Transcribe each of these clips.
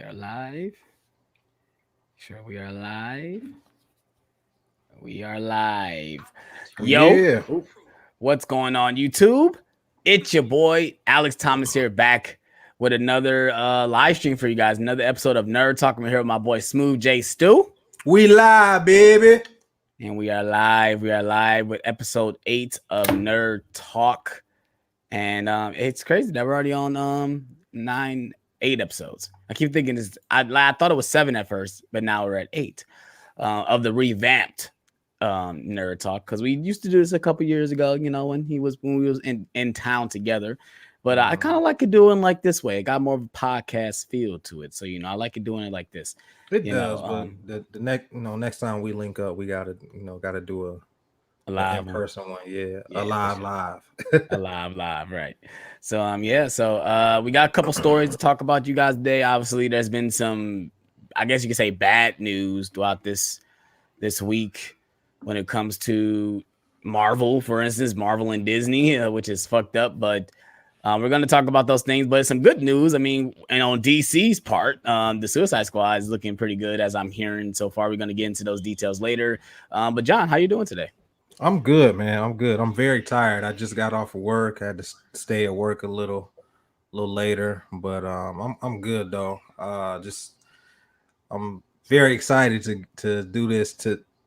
are live. Sure, we are live. We are live. Yo, Yeah. what's going on, YouTube? It's your boy Alex Thomas here, back with another live stream for you guys. Another episode of Nerd Talk. I'm here with my boy Smooth J Stu. We live, baby. And we are live. We are live with episode 8 of Nerd Talk. And it's crazy that we're already on 8 episodes. I keep thinking this. I thought it was 7 at first, but now we're at 8 of the revamped Nerd Talk, because we used to do this a couple years ago. You know, when we was in town together. But I kind of like it doing like this way. It got more of a podcast feel to it. So I like it doing it like this. It does, but the next time we link up, we gotta do a live in-person one. Yeah, a live. A live, right? So So we got a couple stories to talk about you guys today. Obviously, there's been some, I guess you could say, bad news throughout this week when it comes to Marvel, for instance, Marvel and Disney, which is fucked up. But we're going to talk about those things. But some good news. I mean, and on DC's part, the Suicide Squad is looking pretty good, as I'm hearing so far. We're going to get into those details later. But John, how you doing today? I'm good, man. I'm good. I'm very tired. I just got off of work. I had to stay at work a little later, but I'm good though. I'm very excited to do this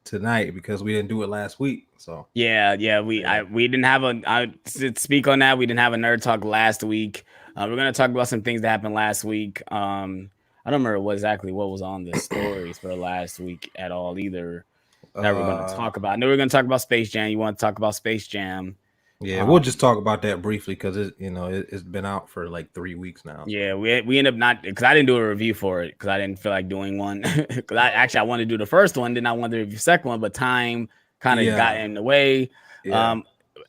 tonight because we didn't do it last week. So we didn't have to speak on that. We didn't have a Nerd Talk last week. We're gonna talk about some things that happened last week. I don't remember exactly what was on the stories for last week at all either. That we're going to talk about. I know we're going to talk about Space Jam. You want to talk about Space Jam? Yeah, we'll just talk about that briefly because it's been out for like 3 weeks now. Yeah, we end up not, because I didn't do a review for it because I didn't feel like doing one. Because I wanted to do the first one, then I wanted to review the second one, but time kind of got in the way. Yeah.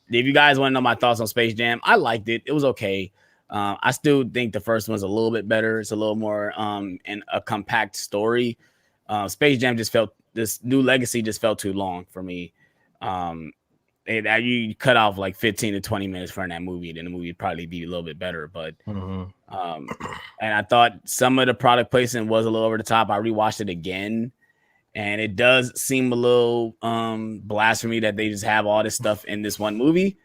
If you guys want to know my thoughts on Space Jam, I liked it. It was okay. I still think the first one's a little bit better. It's a little more in a compact story. Space Jam just felt. This new legacy just felt too long for me. You cut off like 15 to 20 minutes from that movie, then the movie would probably be a little bit better. But and I thought some of the product placement was a little over the top. I rewatched it again, and it does seem a little blasphemy that they just have all this stuff in this one movie,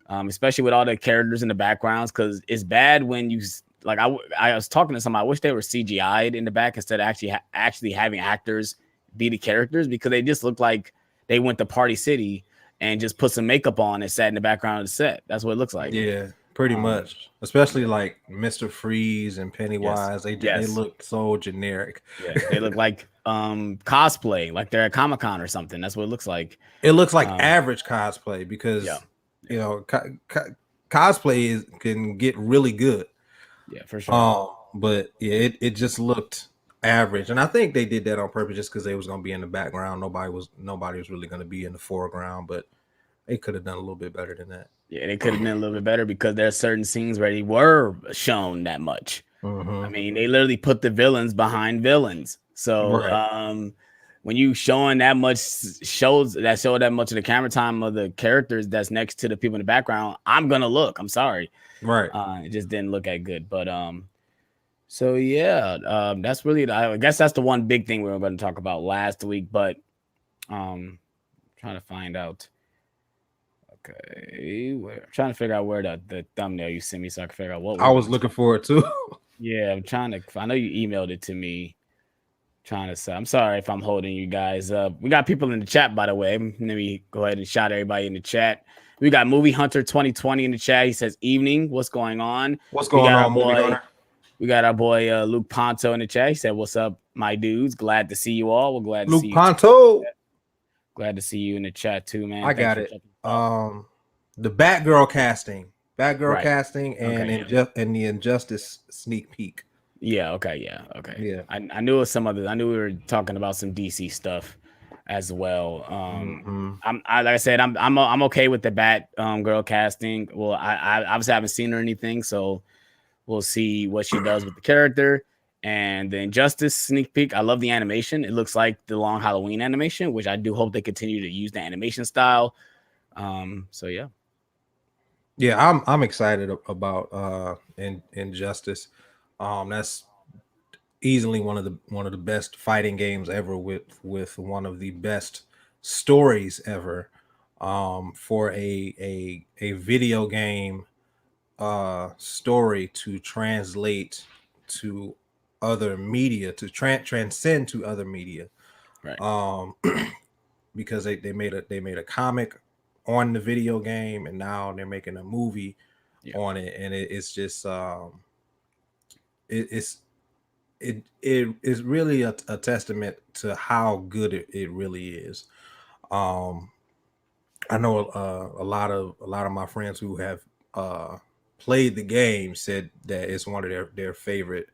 especially with all the characters in the backgrounds. Because it's bad when you like. I was talking to somebody. I wish they were CGI'd in the back instead of actually having actors be the characters, because they just look like they went to Party City and just put some makeup on and sat in the background of the set. That's what it looks like. Yeah, pretty much. Especially like Mr. Freeze and Pennywise. They look so generic. Yeah, they look like cosplay, like they're at Comic-Con or something. That's what it looks like. It looks like average cosplay because cosplay can get really good. Yeah, for sure. But yeah, it just looked average, and I think they did that on purpose just because they was going to be in the background. Nobody was really going to be in the foreground, but they could have done a little bit better than that. Yeah, they could have done a little bit better because there are certain scenes where they were shown that much. I mean, they literally put the villains behind villains. So when you showing that much show that much of the camera time of the characters that's next to the people in the background, I'm gonna look. I'm sorry, right? It just didn't look that good, but So that's really, I guess that's the one big thing we were going to talk about last week, but trying to find out. Okay, I'm trying to figure out where the thumbnail you sent me so I can figure out what I was looking for it too. Yeah, I'm trying to. I know you emailed it to me. Trying to say, I'm sorry if I'm holding you guys up. We got people in the chat, by the way. Let me go ahead and shout everybody in the chat. We got Movie Hunter 2020 in the chat. He says, "Evening, what's going on? What's going on, boy? Movie Hunter?" We got our boy Luke Ponto in the chat. He said, "What's up, my dudes? Glad to see you all. We're glad to see you. Luke Ponto. Glad to see you in the chat too, man. I got it. The Batgirl casting, casting, and and the Injustice sneak peek. Yeah. Okay. Yeah. I knew it was some others. I knew we were talking about some DC stuff as well. I'm like I said, I'm okay with the Batgirl casting. Well, I obviously haven't seen her or anything, so. We'll see what she does with the character. And the Injustice sneak peek, I love the animation. It looks like the Long Halloween animation, which I do hope they continue to use the animation style. So yeah. Yeah, I'm excited about Injustice. That's easily one of the best fighting games ever, with one of the best stories ever. For a video game story to translate to other media, to transcend to other media. Right. Because they made a comic on the video game, and now they're making a movie on it, and it's just it is really a testament to how good it really is. I know a lot of my friends who have played the game said that it's one of their favorite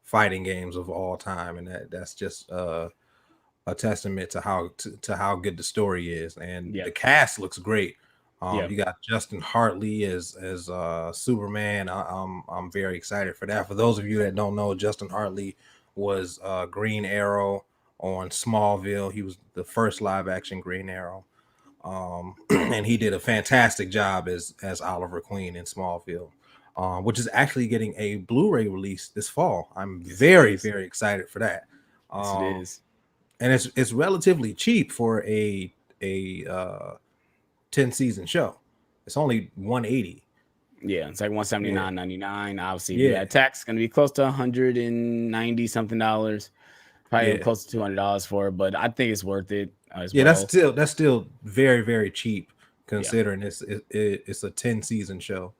fighting games of all time, and that's just a testament to how good the story is. And the cast looks great. You got Justin Hartley as Superman. I'm very excited for that. For those of you that don't know, Justin Hartley was Green Arrow on Smallville. He was the first live action Green Arrow. And he did a fantastic job as Oliver Queen in Smallville, which is actually getting a Blu-ray release this fall. I'm very excited for that. Yes, it is. And it's relatively cheap for a 10 season show. It's only $180. Yeah, it's like $179.99. Obviously, tax going to be close to $190 something dollars. Probably close to $200 for it, but I think it's worth it as well. That's still very cheap considering it's a 10 season show.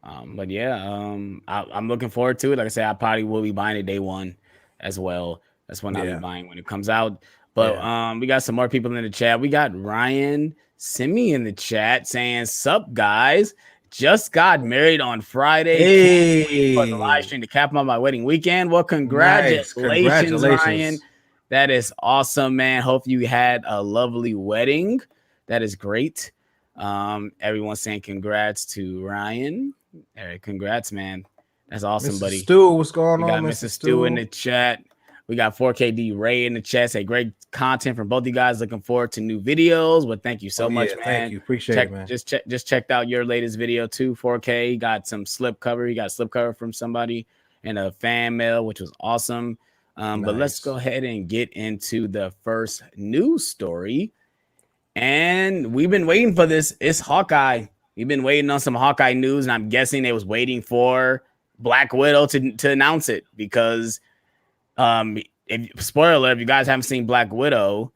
But I'm looking forward to it. Like I said, I probably will be buying it day one as well. That's when I'll be buying when it comes out. But we got some more people in the chat. We got Ryan Simi in the chat saying, "Sup guys, just got married on Friday. Hey, for the live stream to cap on my wedding weekend. Well, congratulations, Ryan. That is awesome, man. Hope you had a lovely wedding. That is great. Everyone's saying congrats to Ryan. Eric, congrats, man. That's awesome, Mrs. buddy. Stu, what's going on? We got Mrs. Stu in the chat. We got 4KD Ray in the chat. Say great content from both you guys. Looking forward to new videos. Well, thank you so much, man. Thank you. Appreciate it, man. Just checked out your latest video too. 4K got some slip cover. You got a slip cover from somebody and a fan mail, which was awesome. Nice. But let's go ahead and get into the first news story. And we've been waiting for this. It's Hawkeye. We've been waiting on some Hawkeye news, and I'm guessing they was waiting for Black Widow to announce it because spoiler alert, if you guys haven't seen Black Widow,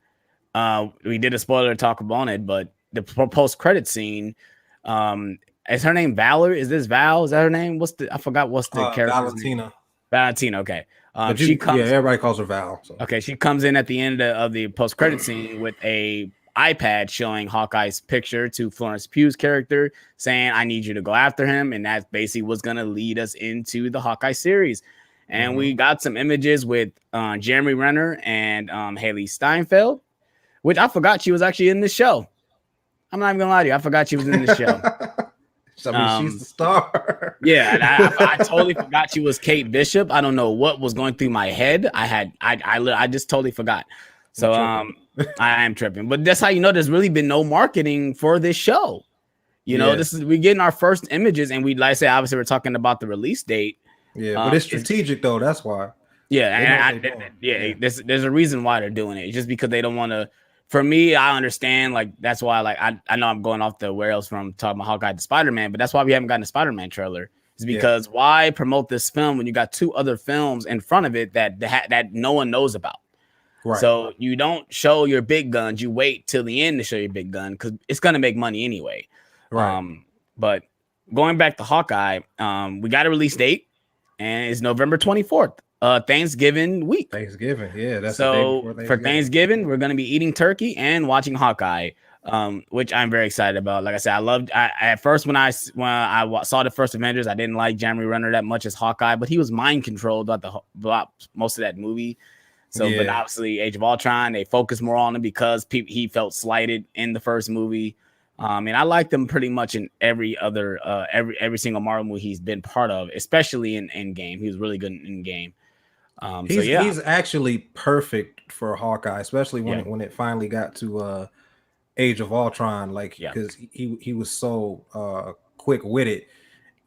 we did a spoiler talk on it, but the post-credit scene, is her name Valor? Is this Val? Is that her name? I forgot what's the character Valentina. Valentina, okay. Everybody calls her Val. So. Okay, she comes in at the end of the post-credit scene with a iPad showing Hawkeye's picture to Florence Pugh's character, saying, "I need you to go after him," and that basically was going to lead us into the Hawkeye series. And we got some images with Jeremy Renner and Haley Steinfeld, which I forgot she was actually in the show. I'm not even gonna lie to you, I forgot she was in the show. She's the star. Yeah, I totally forgot she was Kate Bishop. I don't know what was going through my head. I just totally forgot. So I am tripping, but that's how you know there's really been no marketing for this show. You know, we're getting our first images, and like I said, obviously we're talking about the release date. Yeah, but it's strategic though. That's why. Yeah, there's a reason why they're doing it. It's just because they don't want to. For me, I understand. Like that's why. Like I know I'm going off the rails from talking about Hawkeye to Spider-Man, but that's why we haven't gotten a Spider-Man trailer. It's because why promote this film when you got two other films in front of it that no one knows about? Right. So you don't show your big guns. You wait till the end to show your big gun because it's gonna make money anyway. Right. But going back to Hawkeye, we got a release date. And it's November 24th, Thanksgiving week. Thanksgiving, yeah. That's so for Thanksgiving, we're going to be eating turkey and watching Hawkeye, which I'm very excited about. Like I said, at first when I saw the first Avengers, I didn't like Jeremy Renner that much as Hawkeye, but he was mind controlled throughout most of that movie. So, but obviously, Age of Ultron, they focused more on him because he felt slighted in the first movie. And I liked him pretty much in every single Marvel movie he's been part of, especially in Endgame. He was really good in Endgame. He's actually perfect for Hawkeye, especially when it finally got to Age of Ultron, because he was so quick-witted,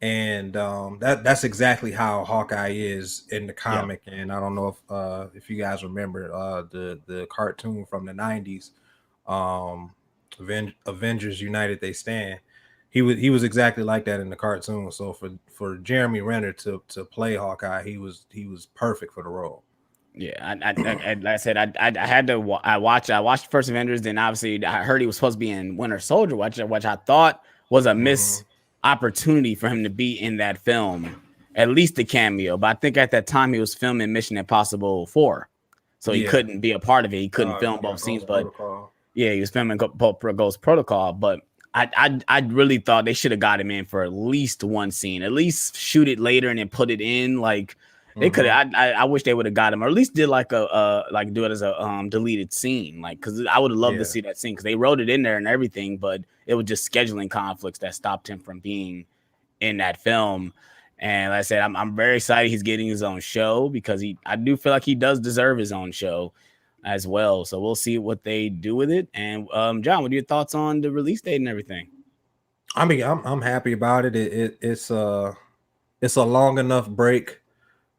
and that's exactly how Hawkeye is in the Yeah. comic. And I don't know if you guys remember the cartoon from the 90s, Avengers United They Stand. He was exactly like that in the cartoon. So for Jeremy Renner to play Hawkeye, he was perfect for the role. Yeah, like I said, I had to I watched the first Avengers, then obviously I heard he was supposed to be in Winter Soldier, which I thought was a missed opportunity for him to be in that film, at least a cameo. But I think at that time he was filming Mission Impossible 4, so he couldn't be a part of it. He couldn't film both scenes, but yeah, he was filming Ghost Protocol. But I really thought they should have got him in for at least one scene, at least shoot it later and then put it in like. They could. I wish they would have got him, or at least did like a like do it as a deleted scene, like because I would have loved to see that scene because they wrote it in there and everything, but it was just scheduling conflicts that stopped him from being in that film. And like I said, I'm very excited he's getting his own show because I do feel like he does deserve his own show as well. So we'll see what they do with it. And John, what are your thoughts on the release date and everything? I mean, I'm happy about it. It's a long enough break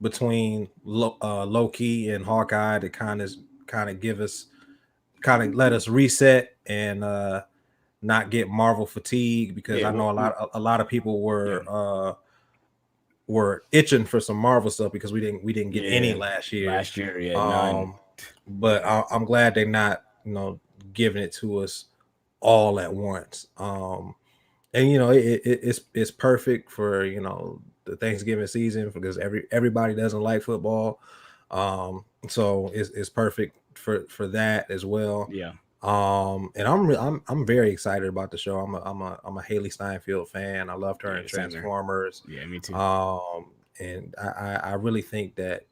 between Loki and Hawkeye to kind of give us let us reset and not get Marvel fatigue, because I know a lot of people were itching for some Marvel stuff because we didn't get any last year. None. But I'm glad they're not giving it to us all at once. And it's perfect for the Thanksgiving season because everybody doesn't like football, so it's perfect for that as well. And I'm very excited about the show. I'm a Haley Steinfeld fan. I loved her in Transformers. Yeah, me too. And I really think that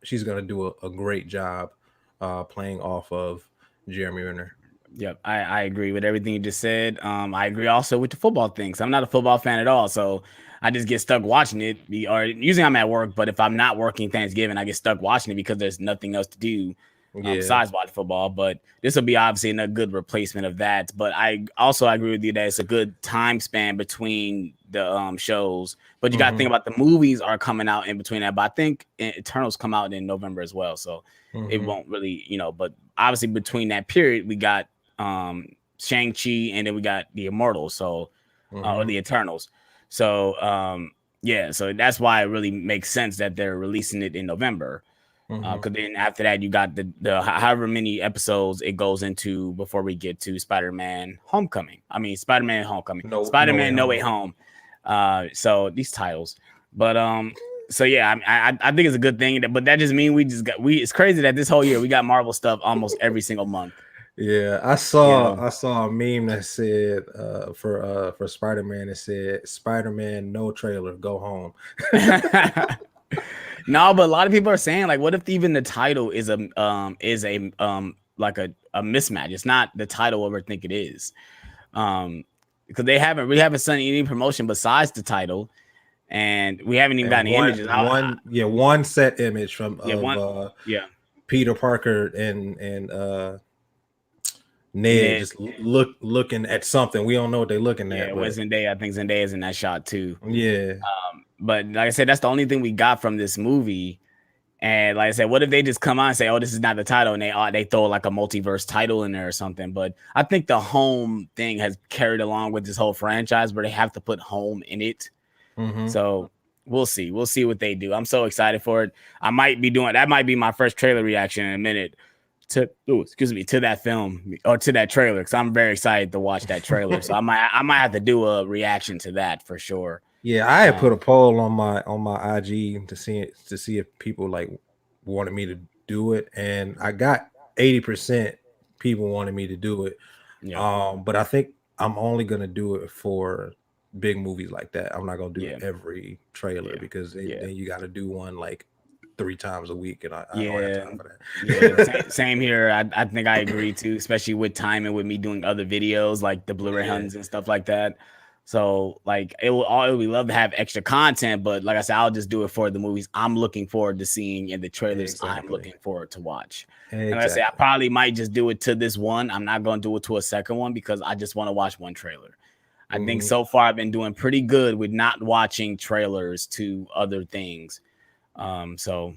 she's gonna do a great job playing off of Jeremy Renner. Yep, I agree with everything you just said. I agree also with the football thing. So I'm not a football fan at all. So I just get stuck watching it. Or usually I'm at work, but if I'm not working Thanksgiving, I get stuck watching it because there's nothing else to do besides watch football. But this will be obviously a good replacement of that. But I also agree with you that it's a good time span between the shows. But you got to think about the movies are coming out in between that. But I think Eternals come out in November as well. So it won't really, but obviously between that period, we got Shang-Chi and then we got the Immortals, so or the Eternals. So so that's why it really makes sense that they're releasing it in November. Because then after that you got the however many episodes it goes into before we get to Spider-Man Homecoming. I mean Spider-Man Homecoming. Spider-Man No Way Home. So these titles. But so yeah, I think it's a good thing, but that just means it's crazy that this whole year we got Marvel stuff almost every single month. Yeah, I saw a meme that said for Spider-Man, it said Spider-Man no trailer, go home. No, but a lot of people are saying like, what if even the title is a like a mismatch? It's not the title of what I think it is. Because we haven't seen any promotion besides the title, and we haven't even gotten images. One set image from Peter Parker and Ned just looking at something. We don't know what they're looking at. Yeah, Zendaya. I think Zendaya's in that shot too. Yeah. But like I said, that's the only thing we got from this movie. And like I said, what if they just come on and say, "Oh, this is not the title," and they throw like a multiverse title in there or something? But I think the home thing has carried along with this whole franchise, where they have to put home in it. So we'll see. We'll see what they do. I'm so excited for it. That might be my first trailer reaction in a minute to that film or to that trailer, because I'm very excited to watch that trailer. So I might have to do a reaction to that for sure. Yeah, I had put a poll on my IG to see if people like wanted me to do it, and I got 80% people wanted me to do it. But I think I'm only gonna do it for big movies like that. I'm not gonna do every trailer because then you got to do one like 3 times a week, and I don't have time for that. Same here. I think I agree too, especially with timing with me doing other videos like the Blu-ray hunts and stuff like that. So like we love to have extra content, but like I said, I'll just do it for the movies I'm looking forward to seeing and the trailers I'm looking forward to watch. And like I say, I probably might just do it to this one. I'm not going to do it to a second one because I just want to watch one trailer. I think so far I've been doing pretty good with not watching trailers to other things. So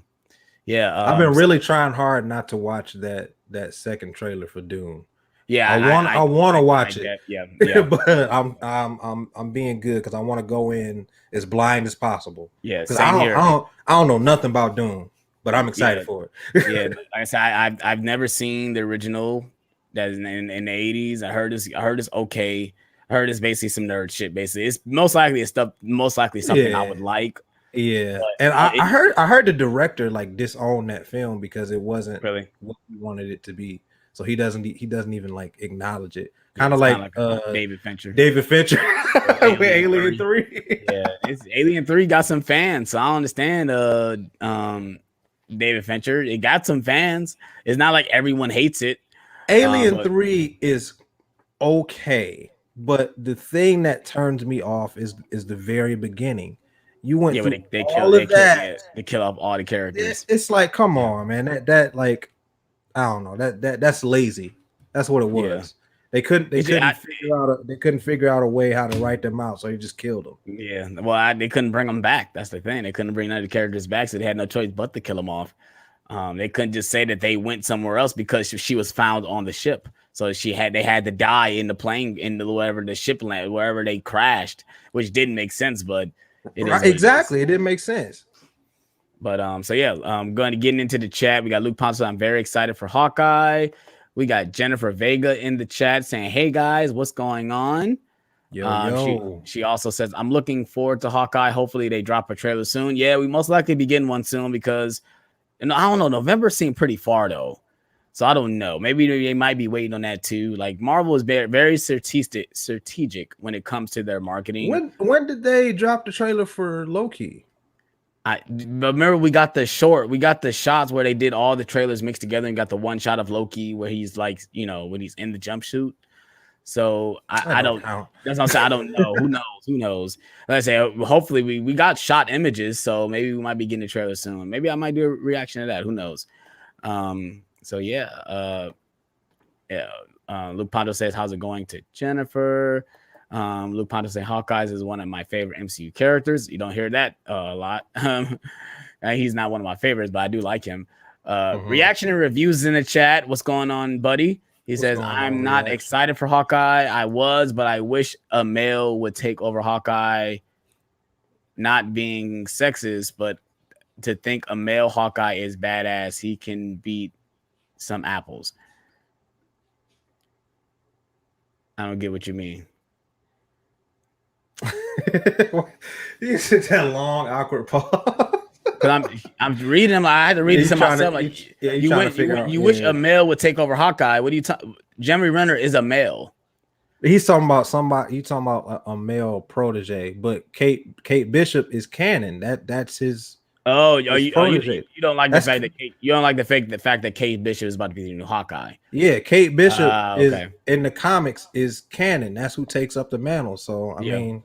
yeah, I've been really trying hard not to watch that second trailer for Doom. Yeah, I want to watch it. Yeah. But I'm being good because I want to go in as blind as possible. Yeah, because same here. I don't know nothing about Doom, but I'm excited for it. Yeah, like I said, I've never seen the original that is in the 80s. I heard it's okay. I heard it's basically some nerd shit. Basically, it's most likely something I would like. Yeah, and I heard the director like disown that film because it wasn't really what he wanted it to be. So he doesn't even like acknowledge it. Kind of like David Fincher. With Alien 3. Yeah, it's Alien 3 got some fans, so I don't understand. David Fincher, it got some fans. It's not like everyone hates it. Alien 3 is okay, but the thing that turns me off is the very beginning. You went through they kill off all the characters. It's like, come on, man. That like, I don't know. That's lazy. That's what it was. Yeah. They couldn't figure out a way how to write them out, so they just killed them. Yeah. Well, they couldn't bring them back. That's the thing. They couldn't bring none of the characters back, so they had no choice but to kill them off. They couldn't just say that they went somewhere else because she was found on the ship. So they had to die in the plane, in the ship land, wherever they crashed, which didn't make sense, but exactly. It didn't make sense. But so yeah, going to get into the chat. We got Luke Ponce. I'm very excited for Hawkeye. We got Jennifer Vega in the chat saying, "Hey guys, what's going on?" Yo. She also says, "I'm looking forward to Hawkeye. Hopefully they drop a trailer soon." Yeah, we most likely be getting one soon because, and I don't know. November seemed pretty far though, so I don't know. Maybe they might be waiting on that too. Like Marvel is very strategic when it comes to their marketing. When did they drop the trailer for Loki? I remember we got the shots where they did all the trailers mixed together and got the one shot of Loki where he's like, when he's in the jumpsuit. So I don't know. That's what I'm saying. I don't know. Who knows? Like I say, hopefully we got shot images, so maybe we might be getting a trailer soon. Maybe I might do a reaction to that. Who knows? So yeah. Luke Pondo says, "How's it going?" to Jennifer. Luke Pondo says, "Hawkeye is one of my favorite MCU characters." You don't hear that a lot. He's not one of my favorites, but I do like him. Reaction and reviews in the chat. What's going on, buddy? He says, "I'm not excited for Hawkeye. I was, but I wish a male would take over Hawkeye. Not being sexist, but to think a male Hawkeye is badass. He can beat some apples." I don't get what you mean. You sit that long, awkward pause. Because I'm reading them. I had to read it to myself. You wish a male would take over Hawkeye. What do you Jeremy Renner is a male. He's talking about somebody. He's talking about a male protege. But Kate Bishop is canon. That's his. You don't like the fact that Kate Bishop is about to be the new Hawkeye. Yeah, Kate Bishop is in the comics is canon. That's who takes up the mantle. So I mean,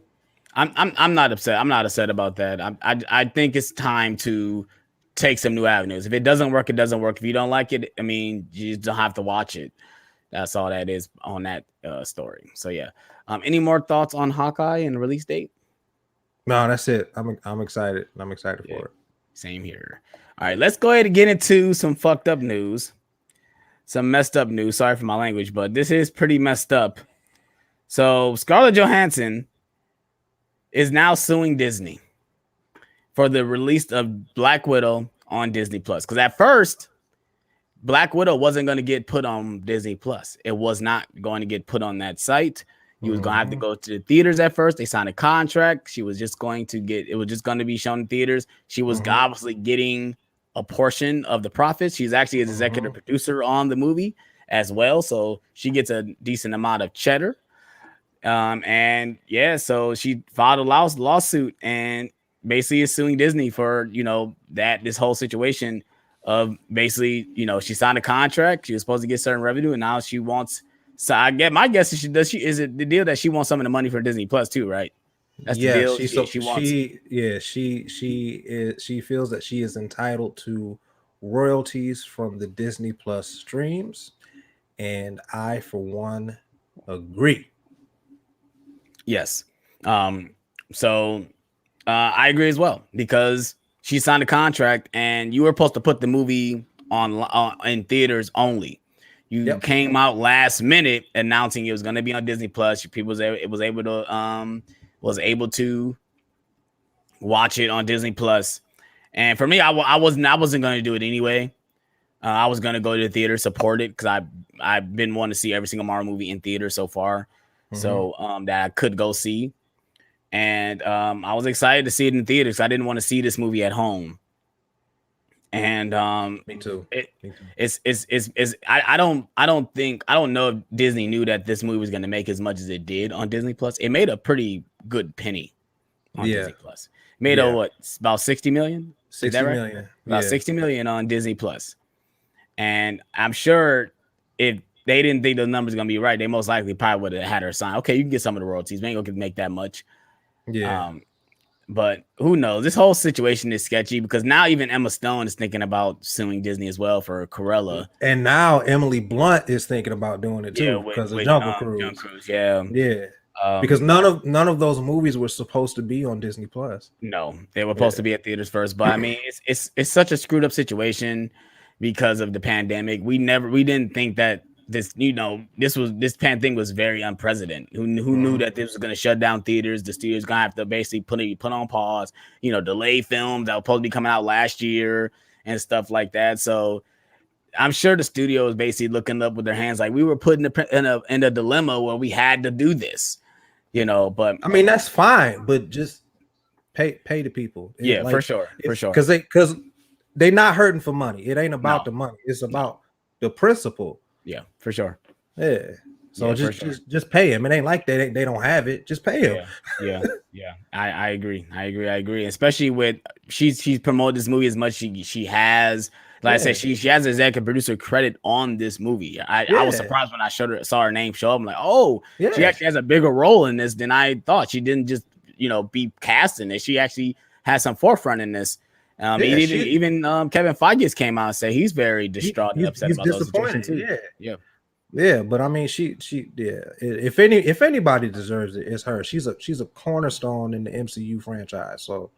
I'm not upset. I'm not upset about that. I think it's time to take some new avenues. If it doesn't work, it doesn't work. If you don't like it, I mean, you just don't have to watch it. That's all that is on that story. So yeah. Any more thoughts on Hawkeye and the release date? No, that's it. I'm excited. I'm excited for it. Same here. All right, let's go ahead and get into some fucked up news. Some messed up news. Sorry for my language, but this is pretty messed up. So Scarlett Johansson is now suing Disney for the release of Black Widow on Disney Plus. Because at first, Black Widow wasn't going to get put on Disney Plus. It was not going to get put on that site. You was going to have to go to the theaters at first. They signed a contract. She was just going to it was just going to be shown in theaters. She was obviously getting a portion of the profits. She's actually an executive producer on the movie as well. So she gets a decent amount of cheddar. So she filed a lawsuit and basically is suing Disney for, this whole situation of basically, she signed a contract. She was supposed to get certain revenue and now she wants. So I get my guess is is it the deal that she wants some of the money for Disney Plus too, right? That's the deal. She feels that she is entitled to royalties from the Disney Plus streams, and I for one agree. Yes. So I agree as well, because she signed a contract and you were supposed to put the movie on in theaters only. You came out last minute announcing it was going to be on Disney Plus. People was able to watch it on Disney Plus. And for me, I wasn't going to do it anyway. I was going to go to the theater, support it, because I've been wanting to see every single Marvel movie in theater so far. So that I could go see. And I was excited to see it in theaters. I didn't want to see this movie at home. And me too. I don't know if Disney knew that this movie was going to make as much as it did on Disney Plus. It made a pretty good penny on Disney Plus. It made about 60 million. 60 million. Right? About 60 million on Disney Plus. And I'm sure if they didn't think the numbers going to be right, they most likely probably would have had her sign. Okay, you can get some of the royalties. We ain't gonna make that much. Yeah. But who knows? This whole situation is sketchy, because now even Emma Stone is thinking about suing Disney as well for Cruella. And now Emily Blunt is thinking about doing it too, because of Jungle Cruise. Yeah. Because none of those movies were supposed to be on Disney Plus. No, they were supposed to be at theaters first. But I mean, it's such a screwed up situation because of the pandemic. We didn't think that this thing was very unprecedented. Who knew that this was going to shut down theaters? The studios going to have to basically put on pause, delay films that were supposed to be coming out last year and stuff like that. So I'm sure the studio is basically looking up with their hands like, we were put in a dilemma where we had to do this, but I mean, that's fine, but just pay the people. Yeah, for sure. Because they're not hurting for money. It ain't about the money. It's about the principle. Yeah, for sure. Yeah. So just pay him. It ain't like they don't have it. Just pay him. Yeah. I agree. Especially with she's promoted this movie as much as she has. Like I said, she has executive producer credit on this movie. I was surprised when I saw her name show up. I'm like, oh, she actually has a bigger role in this than I thought. She didn't just be cast in it. She actually has some forefront in this. Even Kevin Feige came out and said he's very distraught and upset about those situations too. Yeah, but I mean, she if anybody deserves it, it's her. She's a cornerstone in the MCU franchise. So,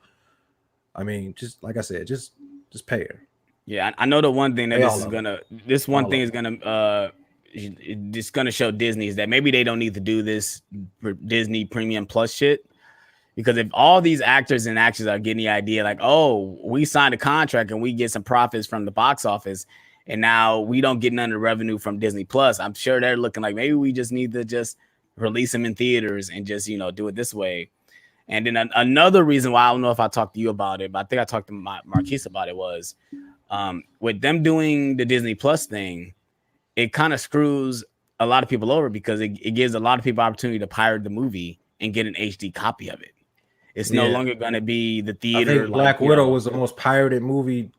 I mean, just like I said, just pay her. Yeah, I know the one thing that this is gonna show Disney is that maybe they don't need to do this Disney Premium Plus shit. Because if all these actors and actors are getting the idea like, oh, we signed a contract and we get some profits from the box office, and now we don't get none of the revenue from Disney Plus, I'm sure they're looking like, maybe we just need to just release them in theaters and just, do it this way. And then another reason why, I don't know if I talked to you about it, but I think I talked to Marquise about it, was with them doing the Disney Plus thing, it kind of screws a lot of people over, because it gives a lot of people opportunity to pirate the movie and get an HD copy of it. It's no longer going to be the theater. I think Black Widow was the most pirated movie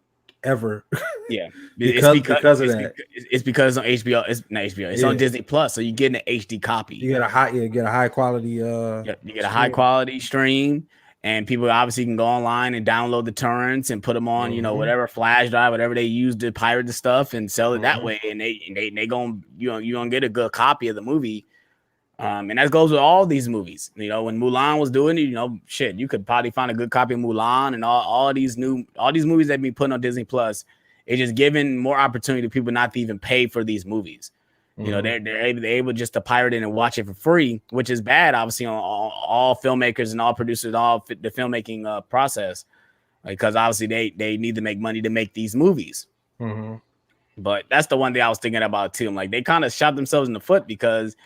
ever. Yeah, because of that. It's because it's on HBO. It's not HBO. It's on Disney Plus, so you get an HD copy. You get a high quality. You get a high quality stream, and people obviously can go online and download the torrents and put them on, whatever flash drive, whatever they use to pirate the stuff, and sell it that way. And they gonna you gonna get a good copy of the movie. And that goes with all these movies. When Mulan was doing it, you could probably find a good copy of Mulan, and all these movies that be put on Disney Plus. It's just giving more opportunity to people not to even pay for these movies. They're able just to pirate it and watch it for free, which is bad, obviously, on all filmmakers and all producers, all the filmmaking process, because obviously they need to make money to make these movies. But that's the one thing I was thinking about too. I'm like, they kind of shot themselves in the foot, because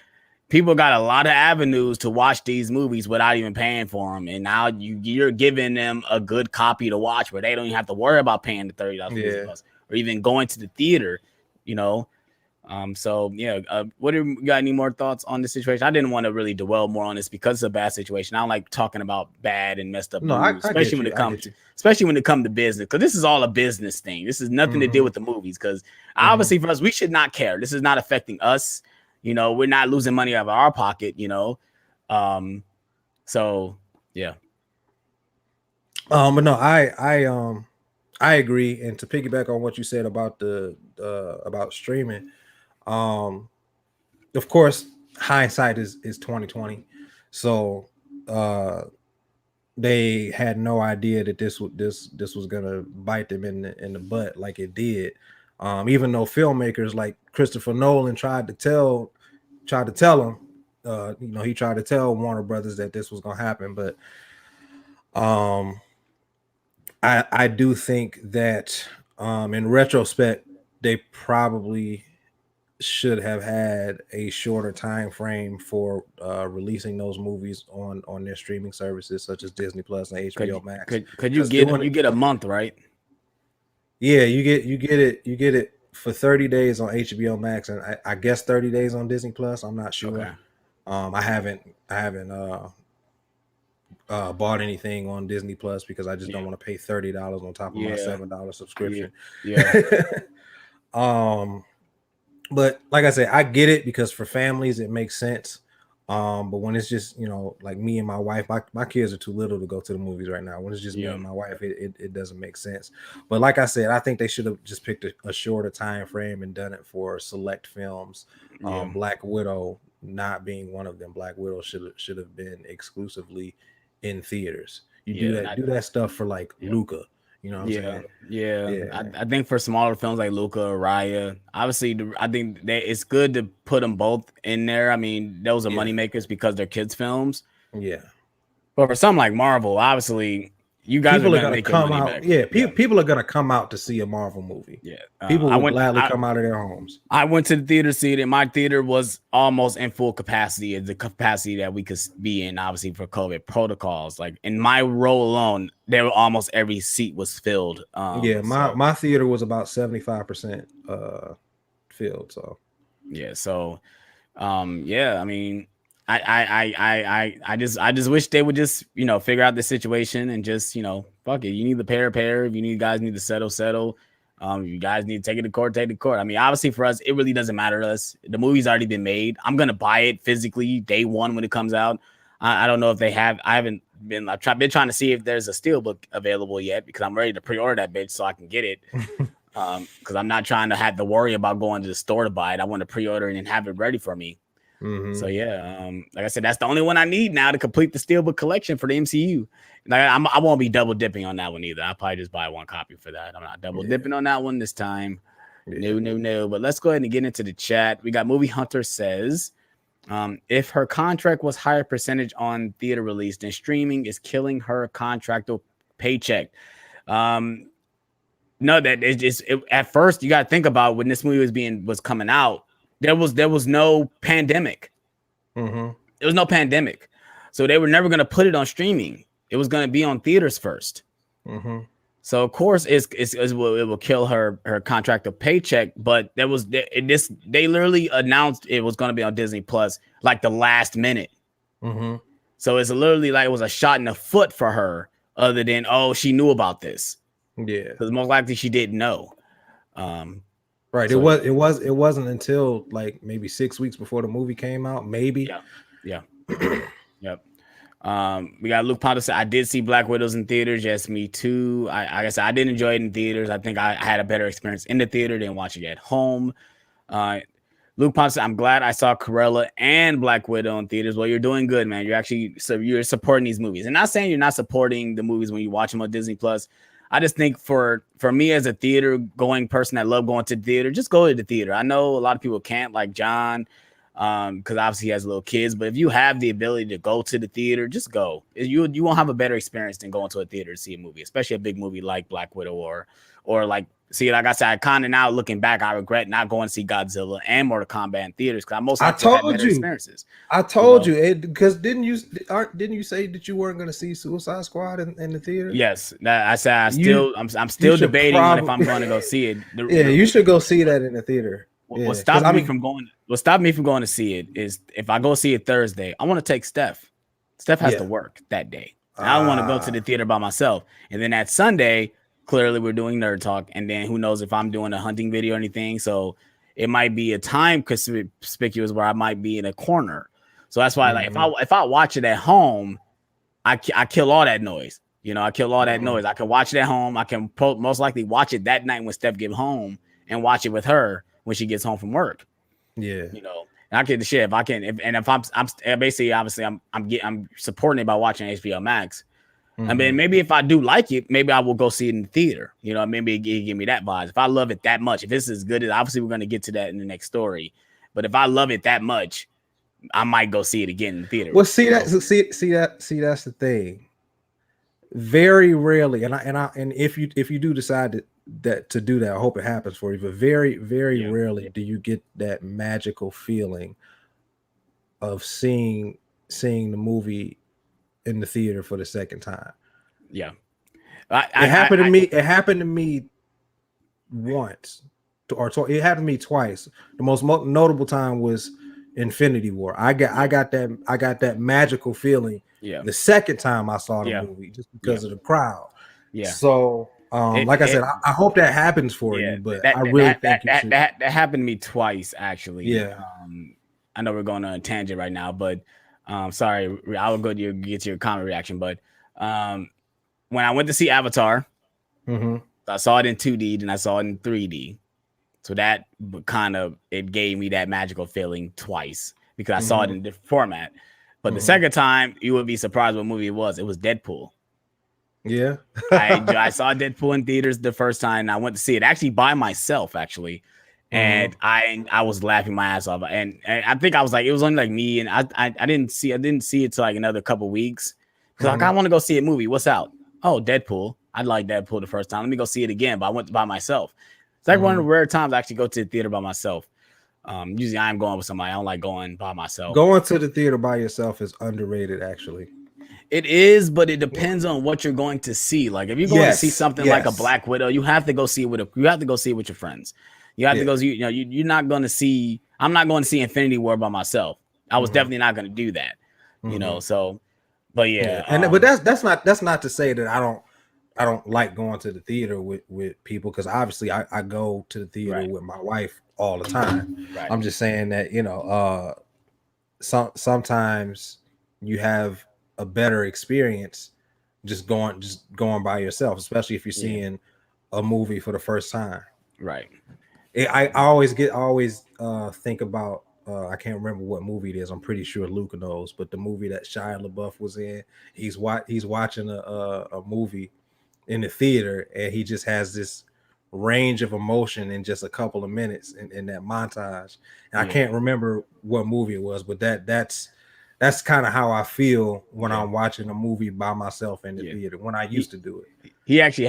people got a lot of avenues to watch these movies without even paying for them. And now you're giving them a good copy to watch where they don't even have to worry about paying the $30 or even going to the theater, what do you got? Any more thoughts on this situation? I didn't want to really dwell more on this because it's a bad situation. I don't like talking about bad and messed up movies, especially when it comes to business, because this is all a business thing. This is nothing to do with the movies, because obviously for us, we should not care. This is not affecting us. We're not losing money out of our pocket, so yeah. But no, I agree. And to piggyback on what you said about about streaming, of course, hindsight is 2020. So they had no idea that this was gonna bite them in the butt like it did. Even though filmmakers like Christopher Nolan tried to tell them, he tried to tell Warner Brothers that this was gonna happen, but I do think that in retrospect they probably should have had a shorter time frame for releasing those movies on their streaming services such as Disney Plus and HBO Max. Could you get a month, right? Yeah, you get it for 30 days on HBO Max and I guess 30 days on Disney Plus. I'm not sure. Okay. I haven't bought anything on Disney Plus because I just don't want to pay $30 on top of my $7 subscription. Yeah. But like I said, I get it because for families it makes sense. But when it's just, like me and my wife, my kids are too little to go to the movies right now. When it's just me and my wife, it doesn't make sense. But like I said, I think they should have just picked a shorter time frame and done it for select films. Black Widow not being one of them. Black Widow should have been exclusively in theaters. Do that stuff for like Luca. You know what I'm saying? Yeah. I think for smaller films like Luca or Raya, obviously, I think it's good to put them both in there. I mean, those are money makers because they're kids' films. Yeah. But for something like Marvel, obviously, you guys people are going to come out. People are going to come out to see a Marvel movie. Yeah. People will gladly come out of their homes. I went to the theater to see it, and my theater was almost in full capacity, the capacity that we could be in, obviously, for COVID protocols. Like, in my row alone, almost every seat was filled. My theater was about 75% filled. So, yeah. So, I mean, I just wish they would just, figure out the situation and just, fuck it. You need the pair. If you guys need to settle. You guys need to take it to court. I mean, obviously for us, it really doesn't matter to us. The movie's already been made. I'm going to buy it physically day one when it comes out. I don't know if they have. I've been trying to see if there's a steelbook available yet because I'm ready to pre-order that bitch so I can get it. Because I'm not trying to have to worry about going to the store to buy it. I want to pre-order it and have it ready for me. Mm-hmm. So like I said, that's the only one I need now to complete the steelbook collection for the MCU. Like I won't be double dipping on that one either. I'll probably just buy one copy for that. I'm not double dipping on that one this time. No. But let's go ahead and get into the chat. We got Movie Hunter says, if her contract was higher percentage on theater release, then streaming is killing her contractual paycheck. No, that is just at first you got to think about when this movie was coming out. There was no pandemic. Mm-hmm. There was no pandemic. So they were never going to put it on streaming. It was going to be on theaters first. Mm-hmm. So of course it will kill her contractual paycheck. But they literally announced it was going to be on Disney Plus like the last minute. Mm-hmm. So it's literally like it was a shot in the foot for her. Other than she knew about this. Yeah, because most likely she didn't know. Right. So, it wasn't until like maybe 6 weeks before the movie came out. Maybe. Yeah. Yep. We got Luke Ponto said, I did see Black Widows in theaters. Yes, me too. I guess I did enjoy it in theaters. I think I had a better experience in the theater than watching it at home. Luke Ponto said, I'm glad I saw Cruella and Black Widow in theaters. Well, you're doing good, man. You're supporting these movies. And not saying you're not supporting the movies when you watch them on Disney Plus. I just think for me as a theater going person that love going to the theater, just go to the theater. I know a lot of people can't, like John, because obviously he has little kids. But if you have the ability to go to the theater, just go. You won't have a better experience than going to a theater to see a movie, especially a big movie like Black Widow or like. See, like I said, I kind of now looking back, I regret not going to see Godzilla and Mortal Kombat in theaters because I had better experiences. I told you, because didn't you say that you weren't going to see Suicide Squad in the theater? Yes, I said I'm still debating on if I'm going to go see it. You should go see that in the theater. What stopped me from going to see it is if I go see it Thursday, I want to take Steph. Steph has to work that day. I don't want to go to the theater by myself, and then that Sunday. Clearly, we're doing Nerd Talk, and then who knows if I'm doing a hunting video or anything. So it might be a time conspicuous where I might be in a corner. So that's why, like, if I watch it at home, I kill all that noise. I kill all that noise. I can watch it at home. I can most likely watch it that night when Steph gets home and watch it with her when she gets home from work. Yeah, And I get the shit if I can. If I'm basically obviously I'm supporting it by watching HBO Max. I mean, maybe if I do like it, maybe I will go see it in the theater. You know, maybe it give me that vibe. If I love it that much, if this is good, obviously we're going to get to that in the next story. But if I love it that much, I might go see it again in the theater. Well, see that's the thing. Very rarely, and if you do decide to do that, I hope it happens for you. But very rarely do you get that magical feeling of seeing the movie in the theater for the second time. Yeah, it happened to me. It happened to me once, or it happened to me twice. The most notable time was Infinity War. I got that magical feeling. Yeah. The second time I saw the movie, just because of the crowd. Yeah. So, like I said, I hope that happens for you. But I really think that happened to me twice, actually. Yeah. I know we're going on a tangent right now, but sorry, I will go to get to your comment reaction. But when I went to see Avatar, I saw it in 2D, then I saw it in 3D. So that kind of, it gave me that magical feeling twice because I saw it in a different format. But the second time, you would be surprised what movie it was. It was Deadpool. Yeah. I saw Deadpool in theaters the first time, and I went to see it actually by myself, actually. And I was laughing my ass off. And I think I was like, it was only like me, and I didn't see it till like another couple weeks. Because like, I want to go see a movie. What's out? Oh, Deadpool. I liked Deadpool the first time. Let me go see it again. But I went by myself. It's like one of the rare times I actually go to the theater by myself. Usually I'm going with somebody. I don't like going by myself. Going to the theater by yourself is underrated, actually. It is, but it depends on what you're going to see. Like if you're going to see something like a Black Widow, you have to go see it with your friends. You have to go. You're not going to see. I'm not going to see Infinity War by myself. I was definitely not going to do that. You know. So, but but that's not to say that I don't like going to the theater with people, because obviously I go to the theater with my wife all the time. Right. I'm just saying that, sometimes you have a better experience just going by yourself, especially if you're seeing a movie for the first time. Right. I always think about I can't remember what movie it is. I'm pretty sure Luca knows, but the movie that Shia LaBeouf was in, he's watching a movie in the theater, and he just has this range of emotion in just a couple of minutes in that montage. And I can't remember what movie it was, but that's kind of how I feel when I'm watching a movie by myself in the theater, when I used to do it. He actually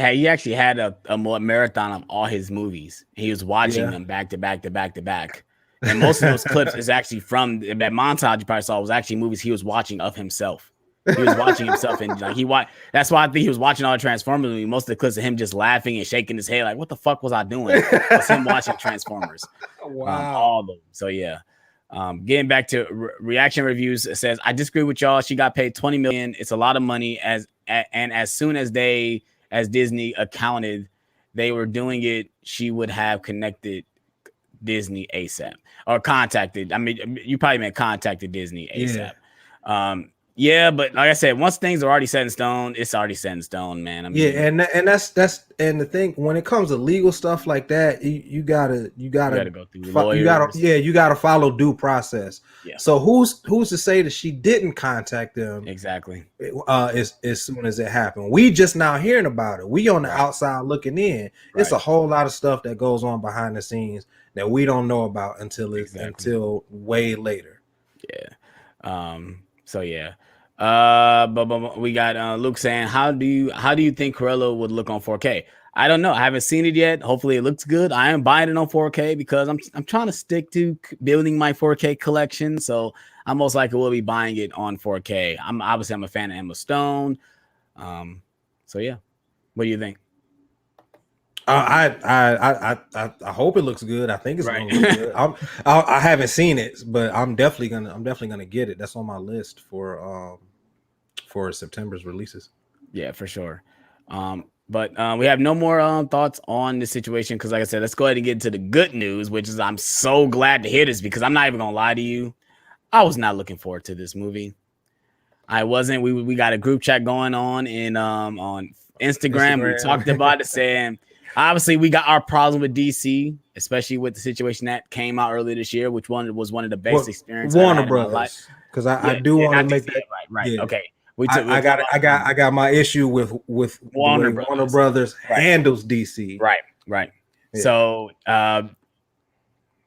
had a marathon of all his movies. He was watching them back to back to back to back. And most of those clips is actually from that montage you probably saw was actually movies he was watching of himself. He was watching himself, and like that's why I think he was watching all the Transformers movies. Most of the clips of him just laughing and shaking his head, like, "What the fuck was I doing?" It's him watching Transformers. Wow, all of them. So yeah, getting back to reaction reviews, it says, "I disagree with y'all. She got paid $20 million. It's a lot of money. As soon as Disney accounted they were doing it, she would have connected Disney ASAP or contacted. I mean, you probably meant contacted Disney ASAP." Yeah, but like I said, once things are already set in stone, it's already set in stone, man. I mean, and that's the thing. When it comes to legal stuff like that, you gotta go through lawyers. You gotta follow due process. Yeah. So who's to say that she didn't contact them exactly as soon as it happened? We just now hearing about it. We on the outside looking in. It's a whole lot of stuff that goes on behind the scenes that we don't know about until way later. Yeah. So yeah. But we got Luke saying, how do you think Cruella would look on 4K? I don't know. I haven't seen it yet. Hopefully it looks good. I am buying it on 4K because I'm trying to stick to building my 4K collection. So I most likely will be buying it on 4K. I'm a fan of Emma Stone. So yeah. What do you think? I hope it looks good. I think it's gonna look good. I haven't seen it, but I'm definitely gonna get it. That's on my list for September's releases. Yeah, for sure. But we have no more thoughts on the situation because, like I said, let's go ahead and get into the good news, which is I'm so glad to hear this because I'm not even gonna lie to you. I was not looking forward to this movie. I wasn't. We got a group chat going on in on Instagram. We talked about it saying Obviously, we got our problem with DC, especially with the situation that came out earlier this year, which was one of the best experiences Warner I had in my life. Brothers, because I do want to make that right. Yeah. Okay, I got my issue with Warner the way Warner Brothers handles DC. Right. Yeah. So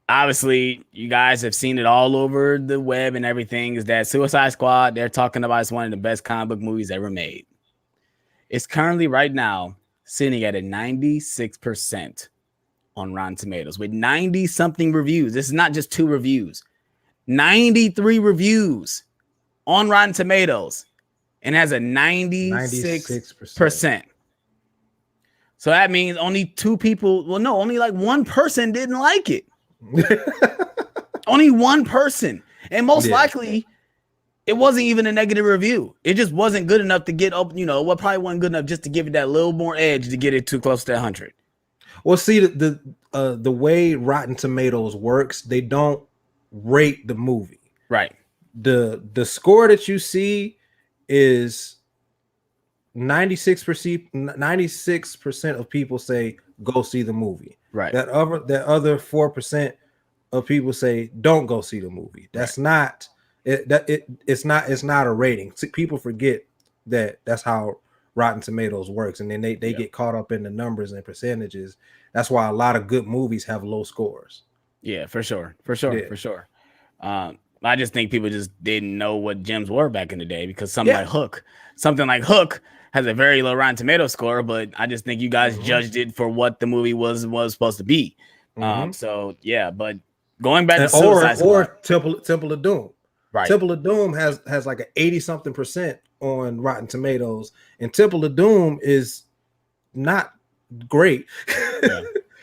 obviously, you guys have seen it all over the web and everything. Is that Suicide Squad? They're talking about it's one of the best comic book movies ever made. It's currently right now sitting at a 96% on Rotten Tomatoes with 90 something reviews. This is not just 2 reviews, 93 reviews on Rotten Tomatoes, and has a 96%. So that means only 2 people. Well, no, only like 1 person didn't like it. Only 1 person, and most likely it wasn't even a negative review. It just wasn't good enough to get up. What probably wasn't good enough just to give it that little more edge to get it too close to 100. Well, see, the way Rotten Tomatoes works, they don't rate the movie. Right. The score that you see is 96% of people say go see the movie. Right. That other 4% of people say don't go see the movie. That's not it. It's not a rating. People forget that that's how Rotten Tomatoes works, and then they get caught up in the numbers and percentages. That's why a lot of good movies have low scores. Yeah, for sure. I just think people just didn't know what gems were back in the day, because something like Hook has a very low Rotten Tomato score, but I just think you guys judged it for what the movie was supposed to be. So yeah, but going back to Suicide Squad, or Temple of Doom. Right. Temple of Doom has like an 80-something% on Rotten Tomatoes, and Temple of Doom is not great.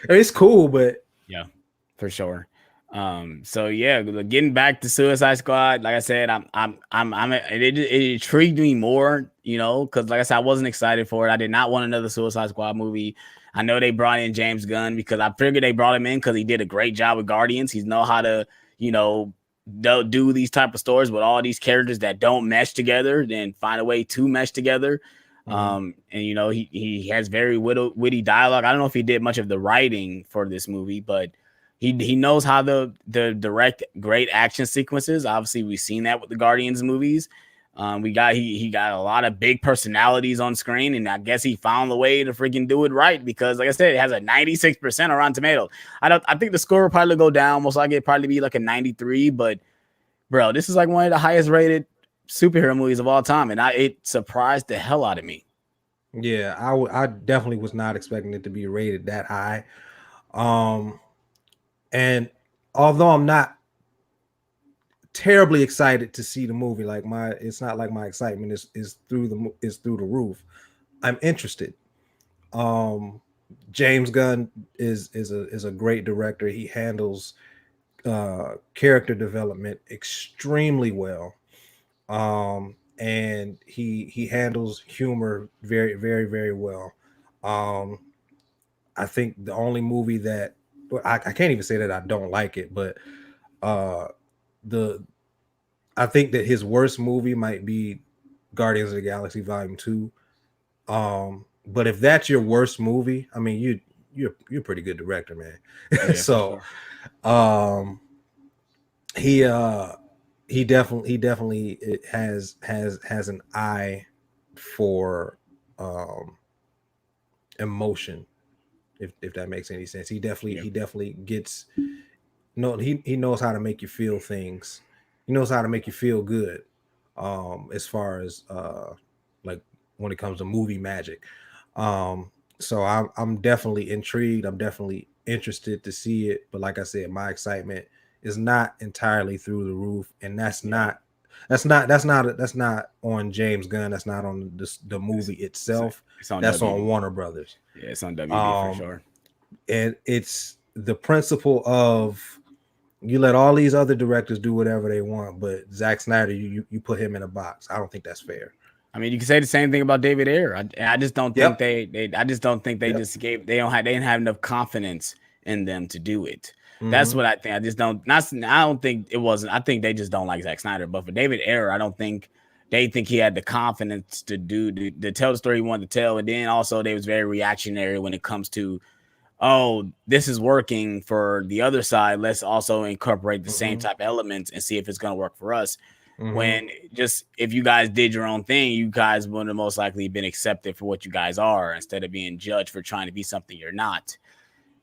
It's cool, but yeah, for sure. So yeah, getting back to Suicide Squad, like I said, it intrigued me more, because like I said, I wasn't excited for it. I did not want another Suicide Squad movie. I know they brought in James Gunn because I figured they brought him in because he did a great job with Guardians. He know how to, do these type of stories with all these characters that don't mesh together, then find a way to mesh together. And he has very witty dialogue. I don't know if he did much of the writing for this movie, but he knows how to direct great action sequences. Obviously, we've seen that with the Guardians movies. He got a lot of big personalities on screen, and I guess he found the way to freaking do it right, because, like I said, it has a 96% on Rotten Tomatoes. I think the score will probably go down. Most likely, it'd probably be like a 93. But bro, this is like one of the highest rated superhero movies of all time, and it surprised the hell out of me. Yeah, I definitely was not expecting it to be rated that high. And although I'm not terribly excited to see the movie, it's not like my excitement is through the roof. I'm interested. James Gunn is a great director. He handles character development extremely well. And he handles humor very, very, very well. I think the only movie that I can't even say that I don't like it, but I think that his worst movie might be Guardians of the Galaxy Volume 2. But if that's your worst movie, I mean, you're a pretty good director, man. Yeah, so he definitely has an eye for emotion, if that makes any sense. He definitely gets he knows how to make you feel things. He knows how to make you feel good, as far as like when it comes to movie magic. So I'm definitely intrigued. I'm definitely interested to see it. But like I said, my excitement is not entirely through the roof, and that's not on James Gunn. That's not on the movie itself. That's on Warner Brothers. Yeah, it's on WB for sure. And it's the principle of you let all these other directors do whatever they want, but Zack Snyder, you put him in a box. I don't think that's fair. I mean, you can say the same thing about David Ayer. I just don't think they didn't have enough confidence in them to do it. That's what I think. I think they just don't like Zack Snyder. But for David Ayer, I don't think they think he had the confidence to tell the story he wanted to tell. And then also they was very reactionary when it comes to, oh, this is working for the other side. Let's also incorporate the same type of elements and see if it's going to work for us. When just if you guys did your own thing, you guys would have most likely been accepted for what you guys are instead of being judged for trying to be something you're not.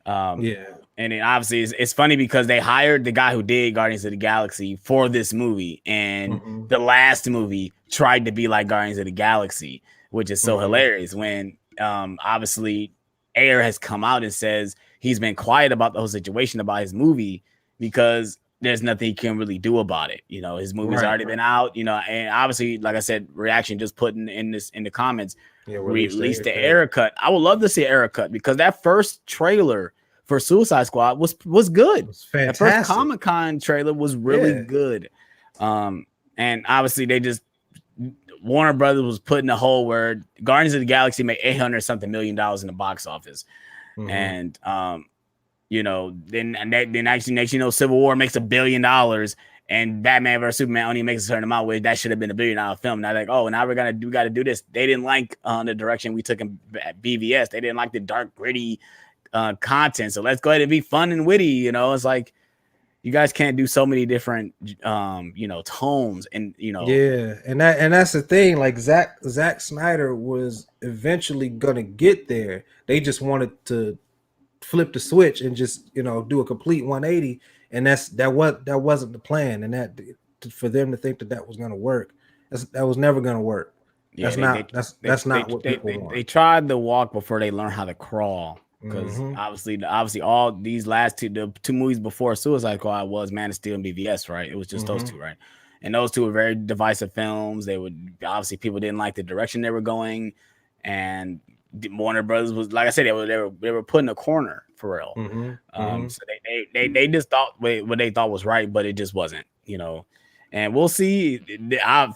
And then obviously it's funny because they hired the guy who did Guardians of the Galaxy for this movie, and the last movie tried to be like Guardians of the Galaxy, which is so hilarious when obviously Ayer has come out and says he's been quiet about the whole situation about his movie because there's nothing he can really do about it. You know, his movie's already been out, you know, and obviously, like I said, Reaction just put in the comments, released the Ayer cut. I would love to see Ayer cut because that first trailer for Suicide Squad was good. It was fantastic. The first Comic-Con trailer was really good. And obviously Warner Brothers was put in a hole where Guardians of the Galaxy made $800 million in the box office. And you know, then actually next, you know, Civil War makes $1 billion and Batman vs Superman only makes a certain amount, where that should have been $1 billion film. Now like, oh, now we got to do this. They didn't like the direction we took in BVS. They didn't like the dark, gritty content. So let's go ahead and be fun and witty. You know, it's like you guys can't do so many different you know, tones and, you know. Yeah, and that's the thing. Like Zack Snyder was eventually gonna get there. They just wanted to flip the switch and just, you know, do a complete 180, and that wasn't the plan. And that for them to think that was gonna work, that was never gonna work. Yeah, that's not what people want. They tried the walk before they learned how to crawl. Because obviously, all these last the two movies before Suicide Squad was Man of Steel and BVS, right? It was just those two, right? And those two were very divisive films. They would obviously people didn't like the direction they were going, and Warner Brothers was, like I said, they were put in a corner for real. So they just thought what they thought was right, but it just wasn't, you know. And we'll see.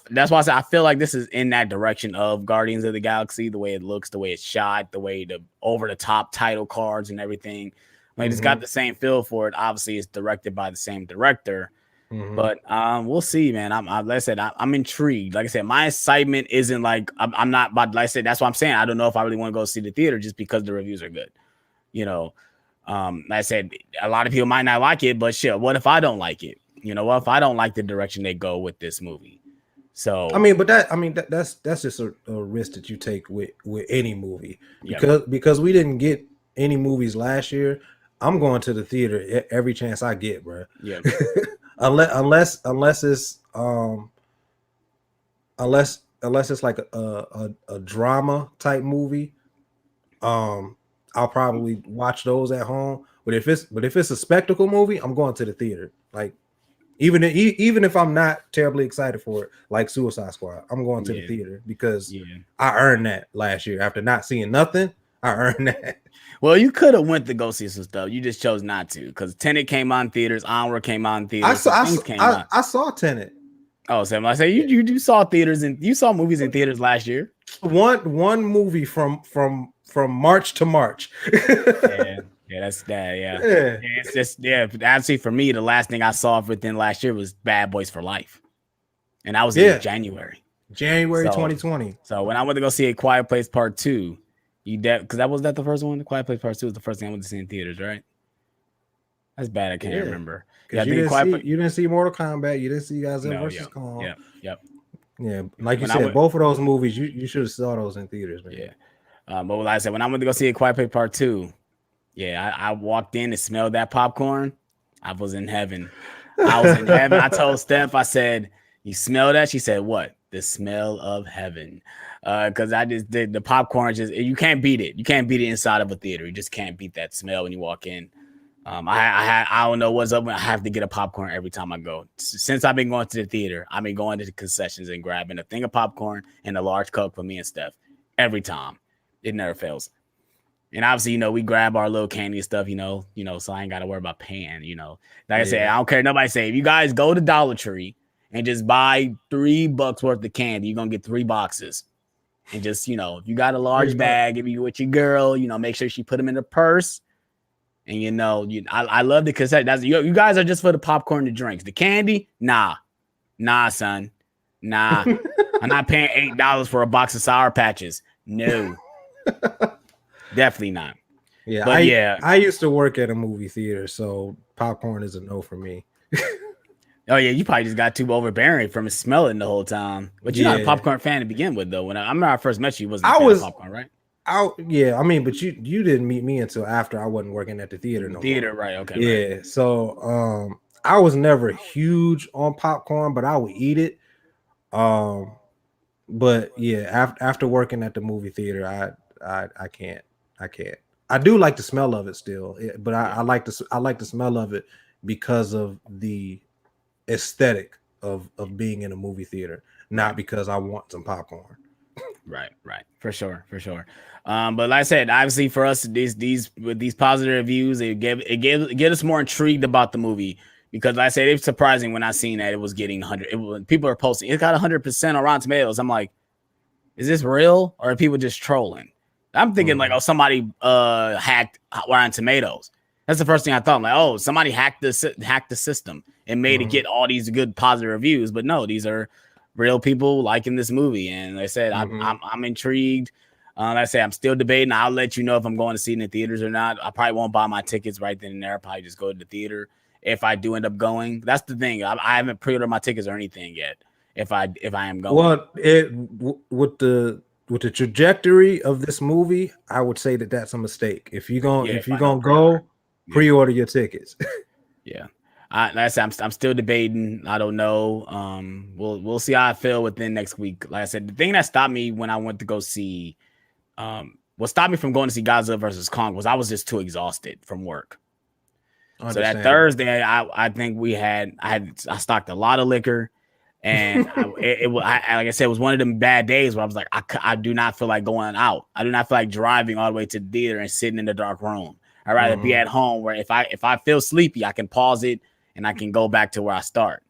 That's why I said I feel like this is in that direction of Guardians of the Galaxy, the way it looks, the way it's shot, the way the over-the-top title cards and everything. Like it's got the same feel for it. Obviously, it's directed by the same director. But we'll see, man. Like I said, I'm intrigued. Like I said, my excitement isn't like I'm not. But like I said, that's what I'm saying. I don't know if I really want to go see the theater just because the reviews are good. You know, like I said, a lot of people might not like it, but shit, what if I don't like it? You know, what if I don't like the direction they go with this movie? So that's just a risk that you take with any movie because we didn't get any movies last year. I'm going to the theater every chance I get, bro. Yeah. unless it's like a drama type movie, I'll probably watch those at home. But if it's a spectacle movie, I'm going to the theater. Like even if I'm not terribly excited for it, like Suicide Squad, I'm going to the theater because I earned that last year. After not seeing nothing, I earned that. Well, you could have went to go see some stuff. You just chose not to because Tenet came on theaters, Onward came on theaters. I saw Tenet. Oh, Sam, I say you saw theaters and you saw movies in theaters last year. One movie from March to March. Yeah, that's that. Yeah, it's just Actually, for me, the last thing I saw within last year was Bad Boys for Life, and that was in January 2020. So when I went to go see A Quiet Place Part 2, because that was the first one. The Quiet Place Part 2 was the first thing I went to see in theaters, right? That's bad. I can't remember. Yeah, you didn't see Mortal Kombat. You didn't see Godzilla vs. Kong. Yep. Yeah, like you said, both of those movies, you should have saw those in theaters, man. Yeah. But like I said, when I went to go see A Quiet Place Part 2, I walked in and smelled that popcorn. I was in heaven. I told Steph, I said, "You smell that?" She said, "What?" The smell of heaven. Because I just did the popcorn. You can't beat it. You can't beat it inside of a theater. You just can't beat that smell when you walk in. I don't know what's up. I have to get a popcorn every time I go. Since I've been going to the theater, I've been going to the concessions and grabbing a thing of popcorn and a large Coke for me and Steph every time. It never fails. And obviously, we grab our little candy stuff, so I ain't got to worry about paying, Like I said, I don't care. Nobody say, if you guys go to Dollar Tree and just buy $3 worth of candy, you're going to get 3 boxes. And just, if you got a large bag, if you with your girl, make sure she put them in her purse. And, I love the cassette. You guys are just for the popcorn and the drinks. The candy? Nah, son. Nah. I'm not paying $8 for a box of Sour Patches. No, definitely not. Yeah, But I used to work at a movie theater, so popcorn is a no for me. Oh yeah, you probably just got too overbearing from smelling the whole time. But you're not a Yeah, popcorn fan to begin with, though. When I remember I first met you, you wasn't a I fan of was popcorn, right? yeah, I mean, but you didn't meet me until after I wasn't working at the theater The no theater, more. right? Okay, right. Yeah, so I was never huge on popcorn, but I would eat it. Um, but yeah, after working at the movie theater, I can't, I can't. I do like the smell of it still, but Yeah, I like the smell of it because of the aesthetic of being in a movie theater, not right, because I want some popcorn. right. For sure, for sure. But like I said, obviously for us, these with these positive reviews, it get us more intrigued about the movie because like I said, it's surprising when I seen that it was getting 100. People are posting it got 100% on Rotten Tomatoes. I'm like, is this real or are people just trolling? I'm thinking like, Mm-hmm. oh, somebody hacked Rotten Tomatoes. That's the first thing I thought. I'm like, oh, somebody hacked the system and made it Mm-hmm. get all these good positive reviews. But no, these are real people liking this movie. And like I said, Mm-hmm. I'm intrigued. Like I say, I'm still debating. I'll let you know if I'm going to see it in the theaters or not. I probably won't buy my tickets right then and there. I'll probably just go to the theater if I do end up going. That's the thing. I haven't pre-ordered my tickets or anything yet. If I am going. Well, with the trajectory of this movie, I would say that that's a mistake. Yeah, If if you're I don't gonna pre-order. go, Yeah. pre-order your tickets. Yeah. Like I said, I'm still debating. I don't know. We'll see how I feel within next week. Like I said, the thing that stopped me when I went to go see, what stopped me from going to see Godzilla versus Kong was I was just too exhausted from work. So that Understandable. Thursday, I think I stocked a lot of liquor, and like I said, it was one of them bad days where I was like, I do not feel like going out. I do not feel like driving all the way to the theater and sitting in the dark room. I'd rather be Mm-hmm. at home where if I feel sleepy, I can pause it and I can go back to where I start.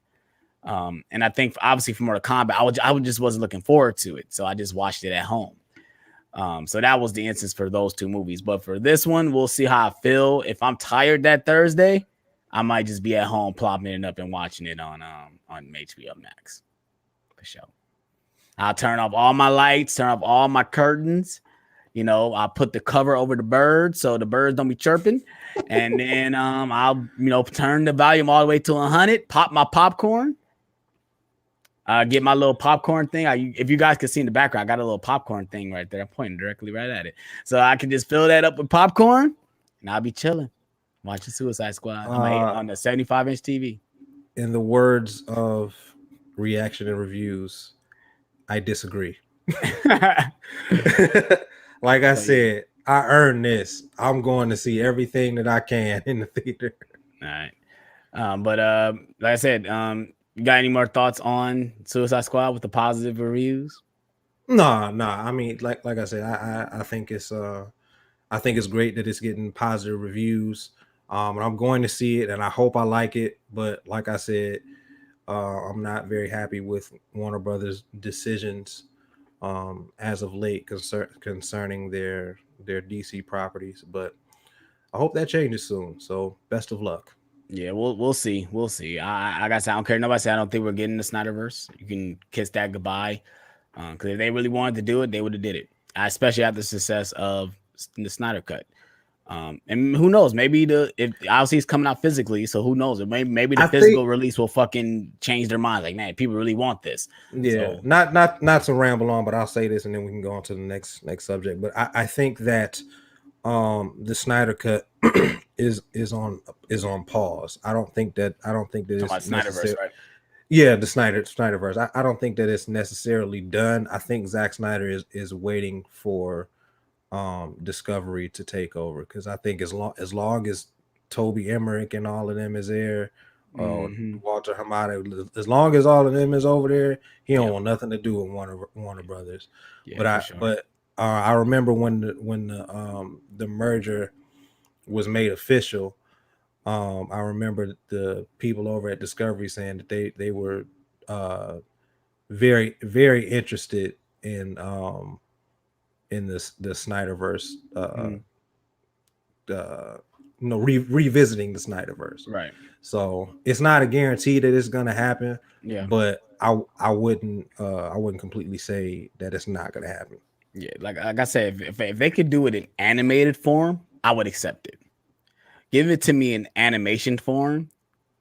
And I think obviously for Mortal Kombat, I just wasn't looking forward to it, so I just watched it at home. So that was the instance for those two movies. But for this one, we'll see how I feel. If I'm tired that Thursday, I might just be at home plopping it up and watching it on HBO Max for sure. I'll turn off all my lights, turn off all my curtains. I'll put the cover over the birds so the birds don't be chirping. And then I'll turn the volume all the way to 100, pop my popcorn. Get my little popcorn thing. If you guys can see in the background, I got a little popcorn thing right there. I'm pointing directly right at it. So I can just fill that up with popcorn and I'll be chilling, watching Suicide Squad on the 75-inch TV. In the words of reaction and reviews, I disagree. Like I So yeah. said, I earned this. I'm going to see everything that I can in the theater. All right. But like I said, you got any more thoughts on Suicide Squad with the positive reviews? No. I mean, like I said, I think it's great that it's getting positive reviews. And I'm going to see it, and I hope I like it. But like I said, I'm not very happy with Warner Brothers' decisions as of late concerning their DC properties. But I hope that changes soon. So best of luck. Yeah, we'll see. We'll see. I got. I don't care. Nobody said I don't think we're getting the Snyderverse. You can kiss that goodbye. Because if they really wanted to do it, they would have did it. Especially after the success of the Snyder Cut. And who knows? Maybe if obviously it's coming out physically, so who knows? Maybe the I physical think, release will fucking change their minds. Like, man, people really want this. yeah, So not to ramble on, but I'll say this, and then we can go on to the next subject. But I think that the Snyder Cut is on pause. I don't think that talking about it's Snyderverse, necessary. right? Yeah, the Snyderverse. I don't think that it's necessarily done. I think Zack Snyder is waiting for Discovery to take over, because I think as long as Toby Emmerich and all of them is there, Mm-hmm. Walter Hamada, as long as all of them is over there, he don't Yep. want nothing to do with Warner Brothers. Yeah, But for sure. I remember when the merger was made official. I remember the people over at Discovery saying that they were very, very interested in the Snyderverse Mm. uh revisiting the Snyderverse. Right. So it's not a guarantee that it's gonna happen. Yeah. But I wouldn't completely say that it's not gonna happen. Yeah, like I said, if they could do it in animated form, I would accept it. Give it to me in animation form,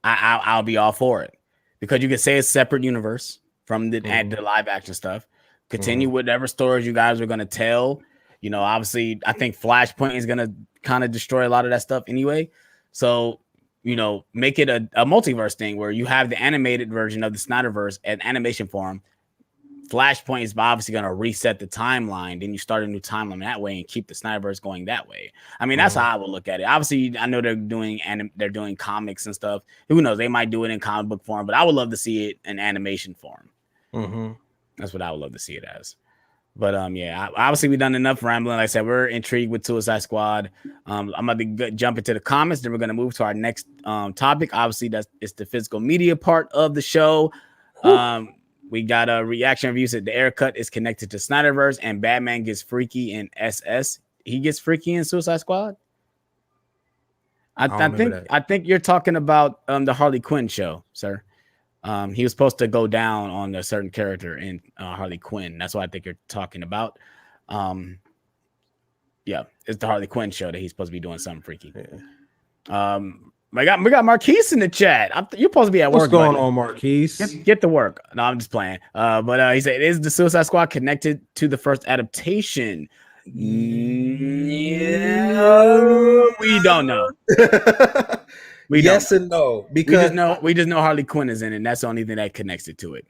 I'll be all for it, because you could say it's a separate universe from the live action stuff. Continue whatever stories you guys are going to tell. You know, obviously, I think Flashpoint is going to kind of destroy a lot of that stuff anyway. So, you know, make it a multiverse thing where you have the animated version of the Snyderverse in animation form. Flashpoint is obviously going to reset the timeline. Then you start a new timeline that way and keep the Snyderverse going that way. I mean, that's how I would look at it. Obviously, I know they're doing comics and stuff. Who knows? They might do it in comic book form, but I would love to see it in animation form. That's what I would love to see it as. But yeah, obviously we've done enough rambling. Like I said, we're intrigued with Suicide Squad. I'm gonna be jump into the comments. Then we're gonna move to our next topic. Obviously, it's the physical media part of the show. We got a reaction review said the air cut is connected to Snyderverse and Batman gets freaky in SS. He gets freaky in Suicide Squad. I think you're talking about the Harley Quinn show, sir. He was supposed to go down on a certain character in Harley Quinn. That's what I think you're talking about. Yeah, it's the Harley Quinn show that he's supposed to be doing something freaky. Yeah. We got Marquise in the chat. You're supposed to be at work. What's going on, Marquise? Get to work. No, I'm just playing. But he said, is the Suicide Squad connected to the first adaptation? Yeah, we don't know. Yes and no, because we just know Harley Quinn is in it. And that's the only thing that connects it to it.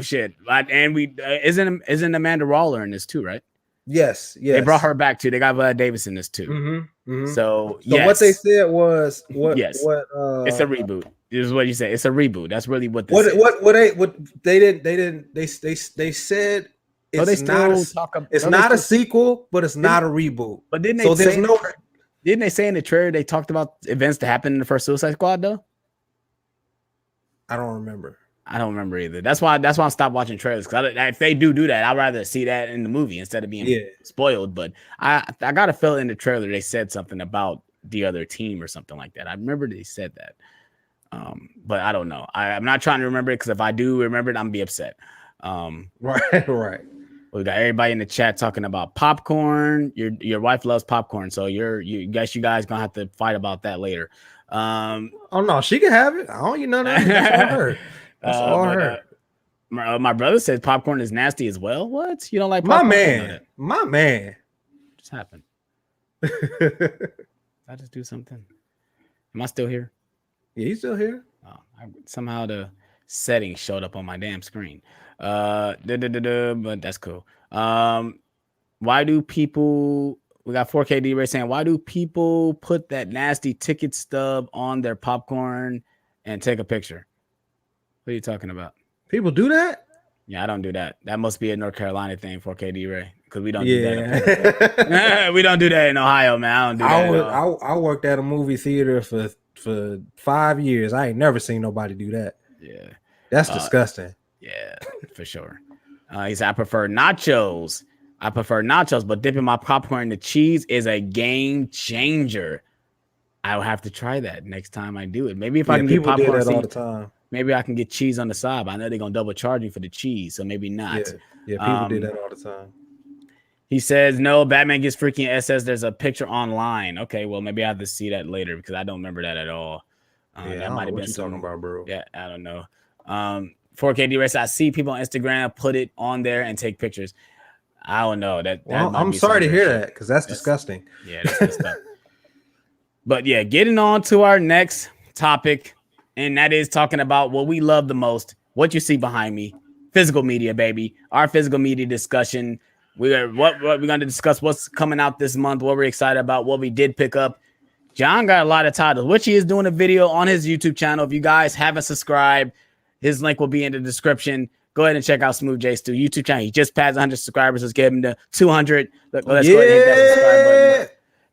Shit, and we isn't Amanda Waller in this too, right? Yes. They brought her back too. They got Viola Davis in this too. So yes. What they said was it's a reboot. This is what you say. It's a reboot. That's really what they said. It's not a sequel, but it's not a reboot. But didn't they say in the trailer they talked about events that happened in the first Suicide Squad though? I don't remember. I don't remember either. That's why I stopped watching trailers. Because if they do that, I'd rather see that in the movie instead of being spoiled. But I got a feeling in the trailer they said something about the other team or something like that. I remember they said that. But I don't know. I'm not trying to remember it, because if I do remember it, I'm gonna be upset. Right. We got everybody in the chat talking about popcorn. Your wife loves popcorn, so you guys gonna have to fight about that later. Oh no, she can have it. I don't know that. That's all her. That's all her. My brother says popcorn is nasty as well. What? You don't like popcorn? My man. What's happened? Did I just do something? Am I still here? Yeah, he's still here. Oh, somehow the settings showed up on my damn screen. But that's cool. Why do people? We got 4K D-Ray saying, why do people put that nasty ticket stub on their popcorn and take a picture? What are you talking about? People do that? Yeah, I don't do that. That must be a North Carolina thing, 4K D-Ray, because we don't do that. We don't do that in Ohio, man. I don't do that. I worked at a movie theater for 5 years. I ain't never seen nobody do that. Yeah. That's disgusting. Yeah, for sure. He said, I prefer nachos, but dipping my popcorn in the cheese is a game changer. I'll have to try that next time I do it. Maybe if I can get popcorn, all the time. Maybe I can get cheese on the side. But I know they're gonna double charge me for the cheese, so maybe not. Yeah, people do that all the time. He says, no, Batman gets freaking SS. There's a picture online. Okay, well, maybe I have to see that later, because I don't remember that at all. That might have been talking about, bro. Yeah, I don't know. 4K D-Race, I see people on Instagram put it on there and take pictures. I don't know. I'm sorry to hear that, because that's disgusting. Yeah, that's good stuff. But yeah, getting on to our next topic, and that is talking about what we love the most, what you see behind me, physical media, baby. Our physical media discussion. What we're going to discuss, what's coming out this month, what we're excited about, what we did pick up. John got a lot of titles, which he is doing a video on his YouTube channel. If you guys haven't subscribed, his link will be in the description. Go ahead and check out Smooth J Stu YouTube channel. He just passed 100 subscribers. Let's get him to 200. Let's go ahead and hit that subscribe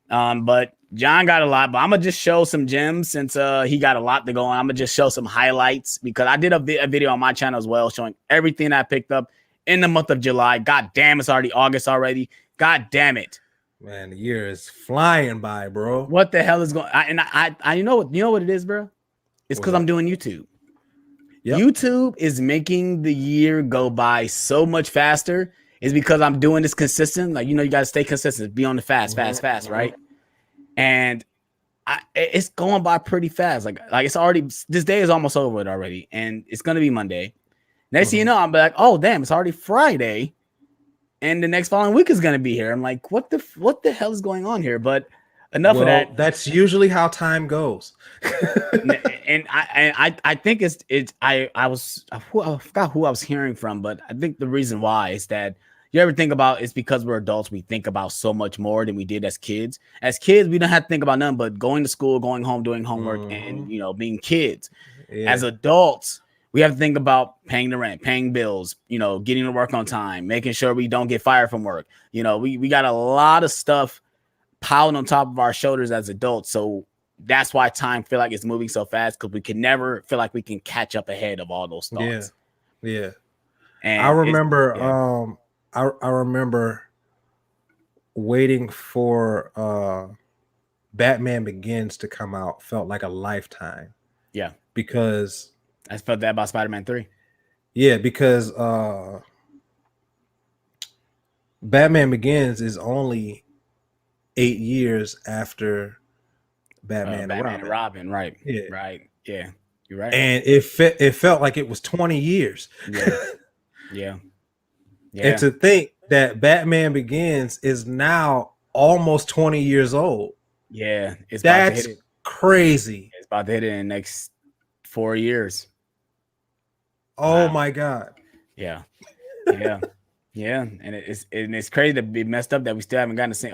button. But John got a lot, but I'm going to just show some gems since he got a lot to go on. I'm going to just show some highlights, because I did a video on my channel as well showing everything I picked up in the month of July. God damn, it's already August already. God damn it. Man, the year is flying by, bro. What the hell is going? I you know what it is, bro. It's because I'm doing YouTube. Yep. YouTube is making the year go by so much faster. Is because I'm doing this consistent. Like, you got to stay consistent, be on the fast, right? And it's going by pretty fast. Like it's already, this day is almost over with already, and it's gonna be Monday. Next thing you know, I'm like, oh damn, it's already Friday, and the next following week is gonna be here. I'm like, what the hell is going on here? But enough of that. That's usually how time goes. And I think I forgot who I was hearing from, but I think the reason why is that you ever think about it's because we're adults, we think about so much more than we did as kids. As kids, we don't have to think about nothing but going to school, going home, doing homework, and being kids. Yeah. As adults, we have to think about paying the rent, paying bills, getting to work on time, making sure we don't get fired from work. We got a lot of stuff piled on top of our shoulders as adults. So that's why time feel like it's moving so fast, because we can never feel like we can catch up ahead of all those thoughts. Yeah. And I remember I remember waiting for Batman Begins to come out. Felt like a lifetime. Yeah. Because I felt that about Spider-Man 3. Yeah, because Batman Begins is only 8 years after Batman and Robin. Right. Yeah. Right. Yeah. You're right. And it felt like it was 20 years. Yeah. Yeah. And to think that Batman Begins is now almost 20 years old. Yeah. That's crazy. It's about to hit it in the next 4 years. Oh my God. Yeah. Yeah. Yeah. And it's crazy to be messed up that we still haven't gotten to see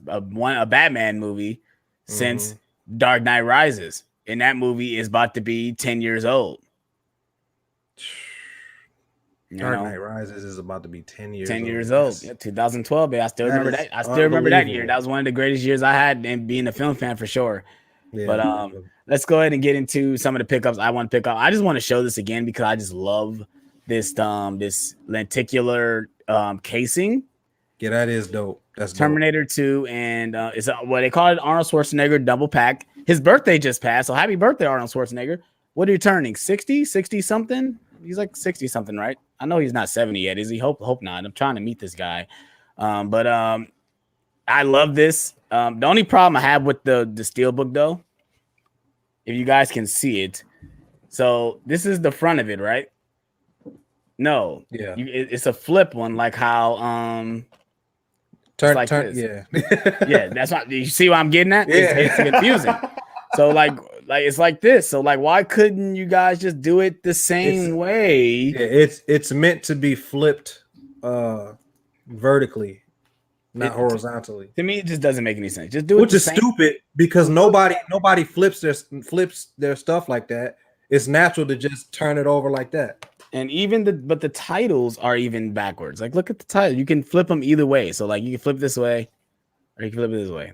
a Batman movie since Dark Knight Rises. And that movie is about to be 10 years old. Dark Knight Rises is about to be 10 years 10 years old. Yeah, 2012, baby. I still remember that. I still remember that year. That was one of the greatest years I had in being a film fan for sure. Yeah. But let's go ahead and get into some of the pickups I want to pick up. I just want to show this again because I just love this this lenticular casing. Yeah, that is dope. That's Terminator 2, and it's what they call it, Arnold Schwarzenegger double pack. His birthday just passed, so happy birthday, Arnold Schwarzenegger. What are you turning? 60 something? He's like 60 something, right? I know he's not 70 yet. Is he? Hope not. I'm trying to meet this guy. But I love this. The only problem I have with the Steelbook, though, if you guys can see it. So this is the front of it, right? No. Yeah. It's a flip one, like how turn, yeah. Yeah, that's not, you see what I'm getting at? Yeah. It's confusing. So like it's like this. So like, why couldn't you guys just do it the same way? Yeah, it's meant to be flipped vertically, not horizontally. To me, it just doesn't make any sense. Just do it. Which is stupid because nobody flips their stuff like that. It's natural to just turn it over like that. And even the titles are even backwards. Like, look at the title. You can flip them either way. So like, you can flip this way, or you can flip it this way.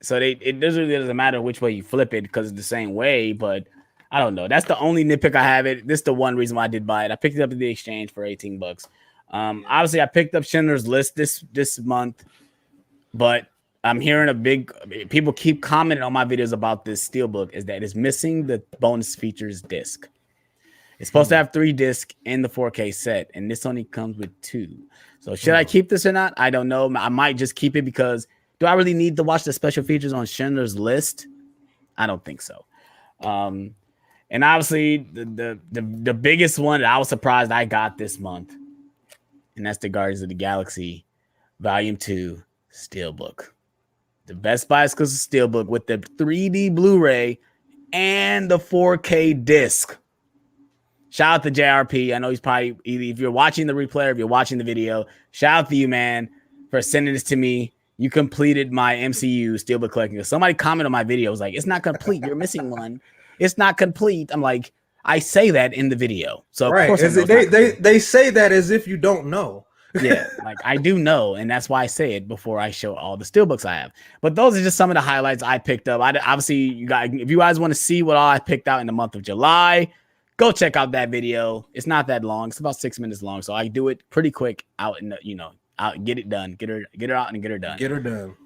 So it doesn't matter which way you flip it because it's the same way. But I don't know. That's the only nitpick I have. This is the one reason why I did buy it. I picked it up at the exchange for $18. Obviously, I picked up Schindler's List this month, but I'm hearing people keep commenting on my videos about this Steelbook is that it's missing the bonus features disc. It's supposed to have 3 discs in the 4K set, and this only comes with 2. So should I keep this or not? I don't know. I might just keep it because do I really need to watch the special features on Schindler's List? I don't think so. And obviously, the biggest one that I was surprised I got this month, and that's the Guardians of the Galaxy Volume 2 Steelbook. The Best Buy exclusive Steelbook with the 3D Blu-ray and the 4K disc. Shout out to JRP. I know he's probably, if you're watching the replay or if you're watching the video, shout out to you, man, for sending this to me. You completed my MCU Steelbook collection. Somebody commented on my video, was like, it's not complete. You're missing one. It's not complete. I'm like, I say that in the video. So right. Of course they say that as if you don't know. Yeah, like I do know, and that's why I say it before I show all the Steelbooks I have. But those are just some of the highlights I picked up. Obviously, you guys, if you guys want to see what all I picked out in the month of July, go check out that video. It's not that long. It's about 6 minutes long, so I do it pretty quick out in the, out, get it done, get her out and get her done. Get her done.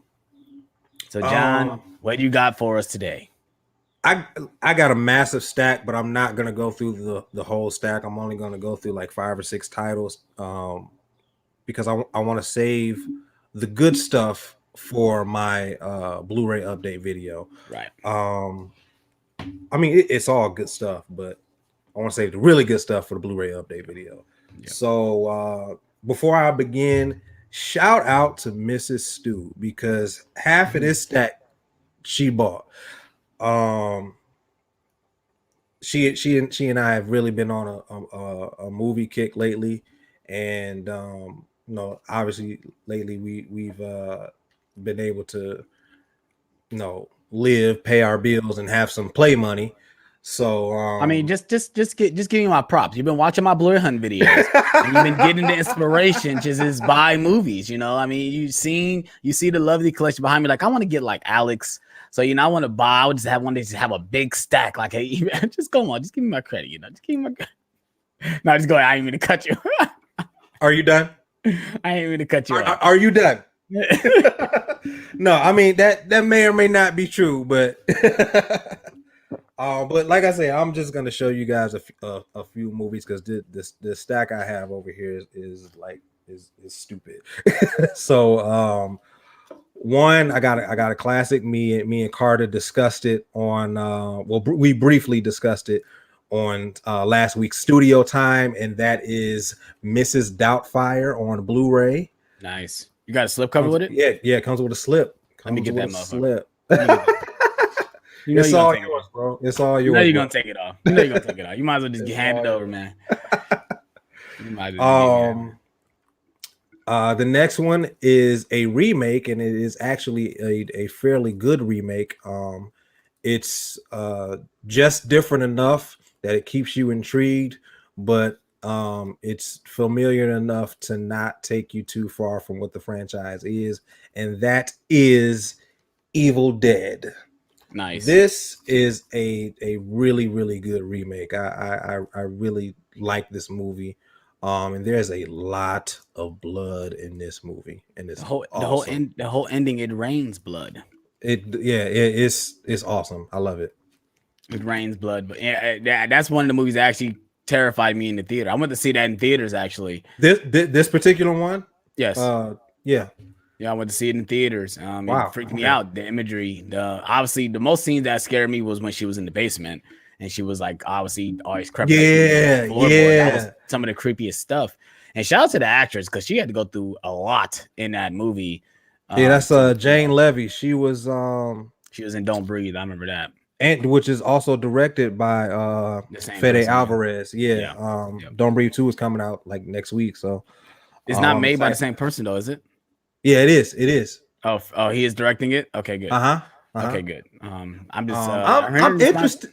So, John, what do you got for us today? I got a massive stack, but I'm not gonna go through the whole stack. I'm only gonna go through like 5 or 6 titles, because I want to save the good stuff for my Blu-ray update video. Right. I mean, it's all good stuff, but I want to save the really good stuff for the Blu-ray update video. Yep. So before I begin, shout out to Mrs. Stu, because half of this stack she bought. She and I have really been on a movie kick lately, and obviously lately we've been able to live, pay our bills, and have some play money. So I mean, just give me my props. You've been watching my Blu-ray Hunt videos, and you've been getting the inspiration just buy movies. I mean, you see the lovely collection behind me. Like, I want to get like Alex. So I want to buy. I would just have one day just have a big stack. Like, hey, just come on, just give me my credit. Just give me my. No, just go ahead. I ain't mean to cut you. Are you done? I ain't mean to cut you. Are you done? No, I mean that may or may not be true, but but like I say, I'm just gonna show you guys a few movies, because the stack I have over here is stupid. So one, I got a classic. Me and Carter discussed it on we briefly discussed it on last week's Studio Time, and that is Mrs. Doubtfire on Blu-ray. Nice. You got a slip cover with it? Yeah, it comes with a slip. Let me get that motherfucker. It's all yours, bro. It's all yours. You know you're gonna take it off. You might as well just hand it over, man. The next one is a remake, and it is actually a fairly good remake. It's just different enough that it keeps you intrigued, but it's familiar enough to not take you too far from what the franchise is, and that is Evil Dead. Nice. This is a really, really good remake. I really like this movie. And there's a lot of blood in this movie, and it's the whole ending. It rains blood. It's awesome. I love it. It rains blood, but that's one of the movies that actually terrified me in the theater. I went to see that in theaters, actually. This particular one? Yes. Yeah, I went to see it in theaters. Wow. It freaked me out. The imagery, obviously the most scenes that scared me was when she was in the basement and she was like obviously always crept. Yeah. That was some of the creepiest stuff. And shout out to the actress, because she had to go through a lot in that movie. That's Jane Levy. She was in Don't Breathe. I remember that. And which is also directed by Fede Alvarez. Yeah. Don't Breathe 2 is coming out like next week. So it's not made by the same person though, is it? Yeah, it is. Oh, he is directing it. Okay, good. Okay, good. I'm just I'm interested.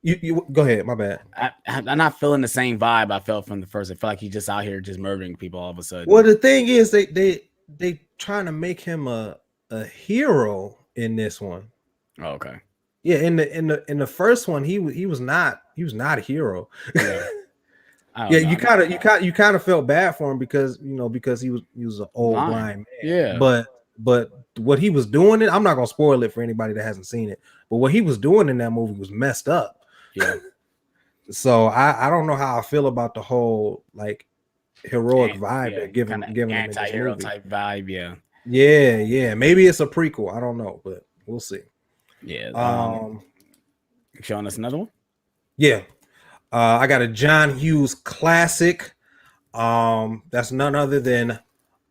You go ahead. My bad. I'm not feeling the same vibe I felt from the first. I feel like he's just out here just murdering people all of a sudden. Well, the thing is, they trying to make him a hero in this one. Oh, okay. Yeah, in the first one, he was not a hero. Yeah. You kind of felt bad for him because he was an old blind man. Yeah. But what he was doing, I'm not gonna spoil it for anybody that hasn't seen it. But what he was doing in that movie was messed up. Yeah. So I don't know how I feel about the whole like heroic vibe that giving him anti-hero type vibe. Yeah. Maybe it's a prequel. I don't know, but we'll see. Yeah. Showing us another one. Yeah. I got a John Hughes classic. That's none other than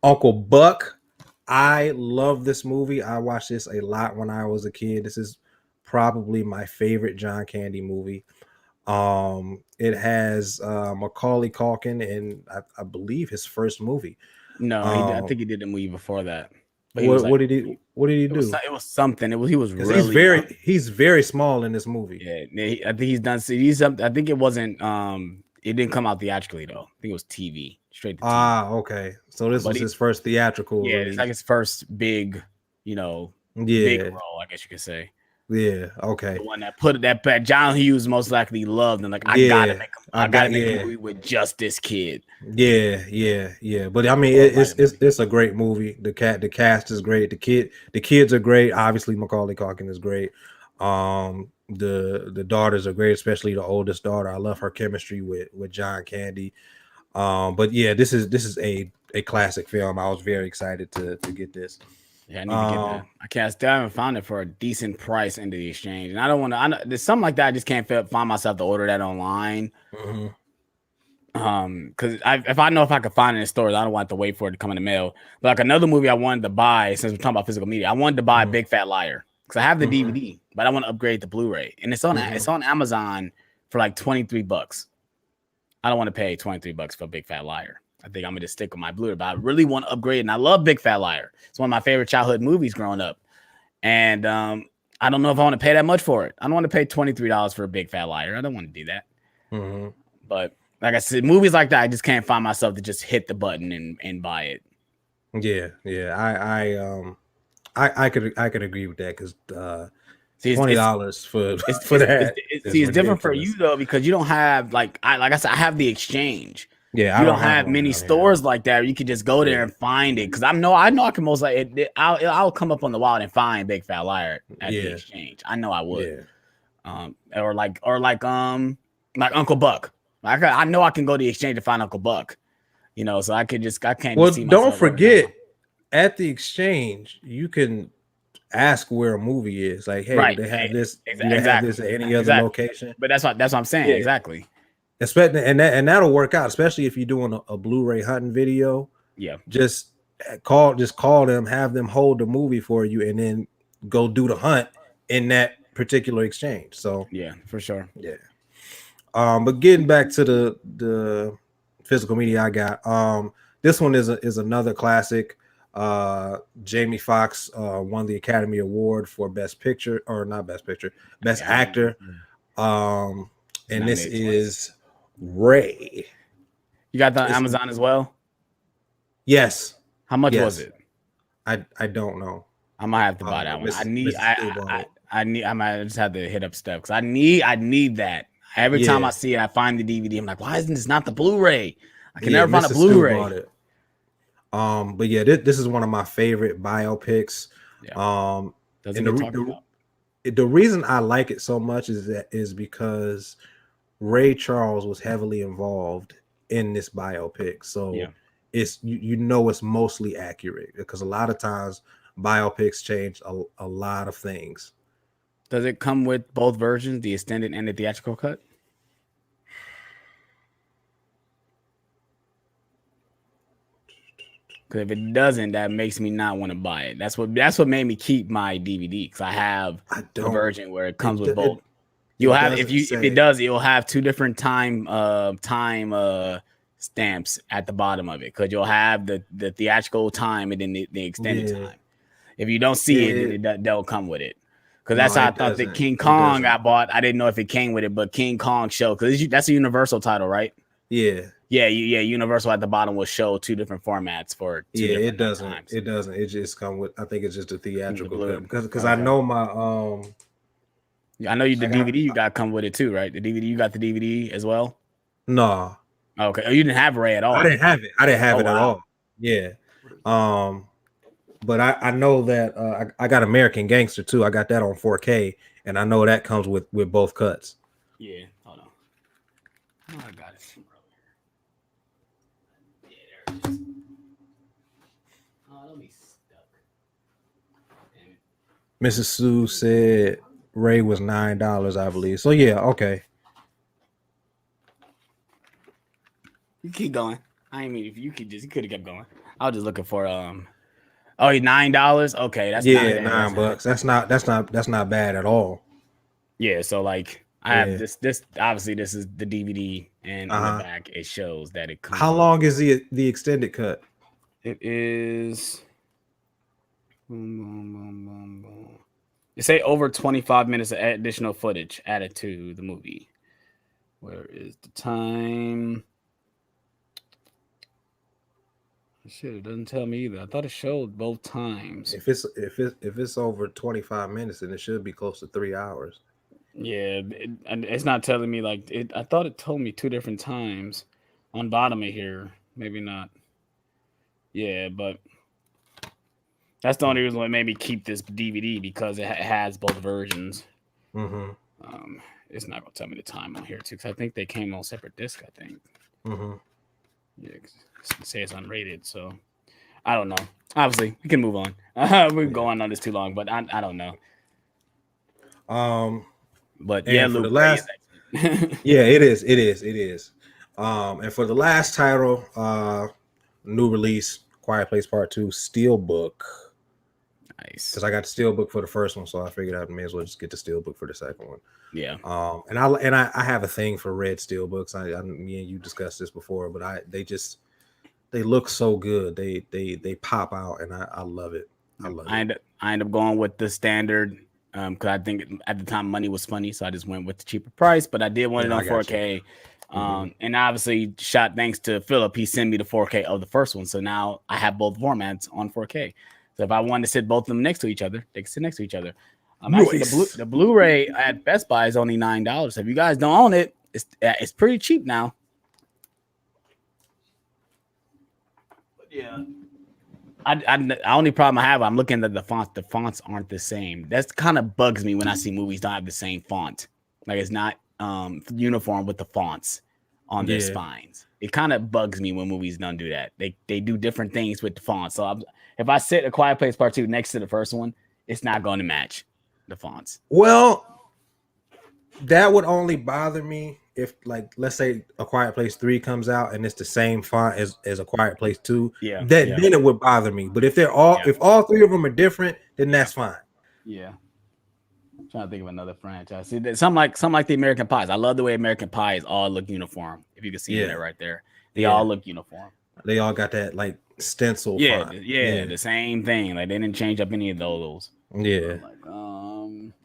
Uncle Buck. I love this movie. I watched this a lot when I was a kid. This is probably my favorite John Candy movie. It has Macaulay Culkin, and I believe his first movie. No, I think he did a movie before that. But what did he do? It was something. He was really. He's very small in this movie. Yeah, I think he's done. I think it wasn't. It didn't come out theatrically though. I think it was TV, straight to TV. Okay. So this was his first theatrical. Yeah, it's like his first big, big role, I guess you could say. Yeah. Okay. The one that put that John Hughes most likely loved, and like I gotta make a movie with just this kid. Yeah. But I mean, it's a great movie. The cast is great. The kids are great. Obviously, Macaulay Culkin is great. The daughters are great, especially the oldest daughter. I love her chemistry with John Candy. But yeah, this is a classic film. I was very excited to get this. Yeah, I need to get that. I still haven't found it for a decent price into the exchange, and I don't want to. I know there's something like that. I just can't find myself to order that online. Because if I know if I could find it in stores, I don't want to wait for it to come in the mail. But like another movie I wanted to buy, since we're talking about physical media, I wanted to buy Big Fat Liar because I have the DVD, but I want to upgrade the Blu-ray, and it's on Amazon for like $23. I don't want to pay $23 for Big Fat Liar. I think I'm gonna just stick with my Blu-ray, but I really want to upgrade, and I love Big Fat Liar. It's one of my favorite childhood movies growing up, and I don't know if I want to pay that much for it. I don't want to pay $23 for a Big Fat Liar. I don't want to do that. But like I said, movies like that, I just can't find myself to just hit the button and buy it. Yeah. I could agree with that because $20 for that. It's different for you though because you don't have like I said, I have the exchange. Yeah, you don't have many stores like that. You can just go there and find it because I know I can most like I'll come up on the wild and find Big Fat Liar at the exchange. I know I would. Or like Uncle Buck. I know I can go to the exchange to find Uncle Buck. So I can't. Well, don't forget at the exchange you can ask where a movie is. Like, hey, they have this. They have this at any other location. But that's what I'm saying. Exactly. And that'll work out, especially if you're doing a Blu-ray hunting video. Yeah. Just call them, have them hold the movie for you, and then go do the hunt in that particular exchange. So yeah, for sure. Yeah. But getting back to the physical media I got, this one is another classic. Jamie Foxx won the Academy Award for Best Actor. And this is Ray. You got that on Amazon as well? Yes. How much was it? I don't know. I might have to buy that one. I might just have to hit up Steph because I need that. Every time I see it, I find the DVD. I'm like, why isn't this not the Blu-ray? I can never find a Blu-ray. But yeah, this is one of my favorite biopics. Yeah. The reason I like it so much is because Ray Charles was heavily involved in this biopic. So it's it's mostly accurate because a lot of times biopics change a lot of things. Does it come with both versions, the extended and the theatrical cut? Because if it doesn't, that makes me not want to buy it. That's what made me keep my DVD because I have the version where it comes with both. You'll have if it does, you'll have two different time stamps at the bottom of it because you'll have the theatrical time and then the extended time. If you don't see it, then they'll come with it. Because that's how I thought that King Kong got bought. I didn't know if it came with it, but King Kong show because that's a Universal title, right? Yeah. Universal at the bottom will show two different formats for two different it doesn't. times. It doesn't. It just come with. I think it's just a theatrical because I know my I know the DVD you got come with it too, right? The DVD you got the DVD as well. No. Okay. Oh, you didn't have Ray at all. I didn't have it. At all. Yeah. But I know that I got American Gangster too. I got that on 4K, and I know that comes with both cuts. Yeah. Hold on. Oh, I got it. Yeah, there it is. Oh, don't be stuck. Damn it. Mrs. Sue said Ray was $9, I believe. So yeah, okay. You keep going. I mean, if you could have kept going. I was just looking for Oh, $9. Okay, that's $9. That's not bad at all. Yeah, so like I have this obviously this is the DVD and on the back it shows that it comes. How long is the extended cut? It is They say over 25 minutes of additional footage added to the movie. Where is the time? Shit, it doesn't tell me either. I thought it showed both times. If it's over 25 minutes, then it should be close to 3 hours. Yeah, and it's not telling me like it. I thought it told me two different times on bottom of here. Maybe not. Yeah, but that's the only reason why it made me keep this DVD because it has both versions. Mm-hmm. It's not gonna tell me the time on here too, because I think they came on separate disc. I think. Mm-hmm. Yeah, it says unrated, so I don't know. Obviously, we can move on. We're going on this too long, but I don't know. But yeah, for the last, yeah, it is. And for the last title, new release, Quiet Place Part 2, Steelbook. Nice. Because I got the Steelbook for the first one, so I figured I may as well just get the Steelbook for the second one. Yeah. And I have a thing for red Steelbooks. Me and you discussed this before, but they look so good. They pop out, and I love it. I end up going with the standard. Because I think at the time money was funny, so I just went with the cheaper price. But I did want it on 4K, and obviously, thanks to Philip, he sent me the 4K of the first one. So now I have both formats on 4K. So if I wanted to sit both of them next to each other, they can sit next to each other. Actually, the Blu-ray at Best Buy is only $9. So if you guys don't own it, it's pretty cheap now. But yeah. The only problem I have, I'm looking at the fonts. The fonts aren't the same. That's kind of bugs me when I see movies don't have the same font. Like it's not uniform with the fonts on their spines. It kind of bugs me when movies don't do that. They do different things with the fonts. So if I sit A Quiet Place Part 2 next to the first one, it's not going to match the fonts. Well, that would only bother me if, like, let's say A Quiet Place 3 comes out and it's the same font as A Quiet Place 2, then it would bother me. But if if all three of them are different, then that's fine. Yeah. I'm trying to think of another franchise. See, some like the American Pies. I love the way American Pies all look uniform. If you can see it right there, they all look uniform. They all got that like stencil font. The same thing. Like they didn't change up any of those. Yeah.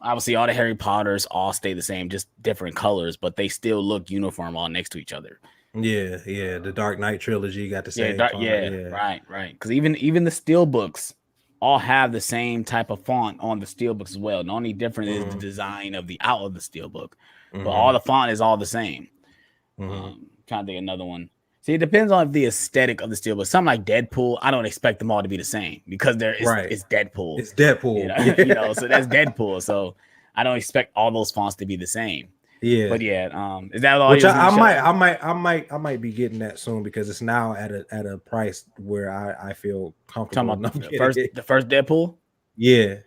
Obviously, all the Harry Potters all stay the same, just different colors, but they still look uniform all next to each other. Yeah. The Dark Knight trilogy got the same. Right. Because even the Steelbooks all have the same type of font on the Steelbooks as well. The only difference is the design of the out of the Steelbook, but all the font is all the same. Trying to think another one. See, it depends on the aesthetic of the Steelbook. Something like Deadpool, I don't expect them all to be the same because it's Deadpool. It's Deadpool. So that's Deadpool. So I don't expect all those fonts to be the same. Yeah. But is that all? Which I might be getting that soon because it's now at a price where I feel comfortable enough. The first Deadpool? Yeah.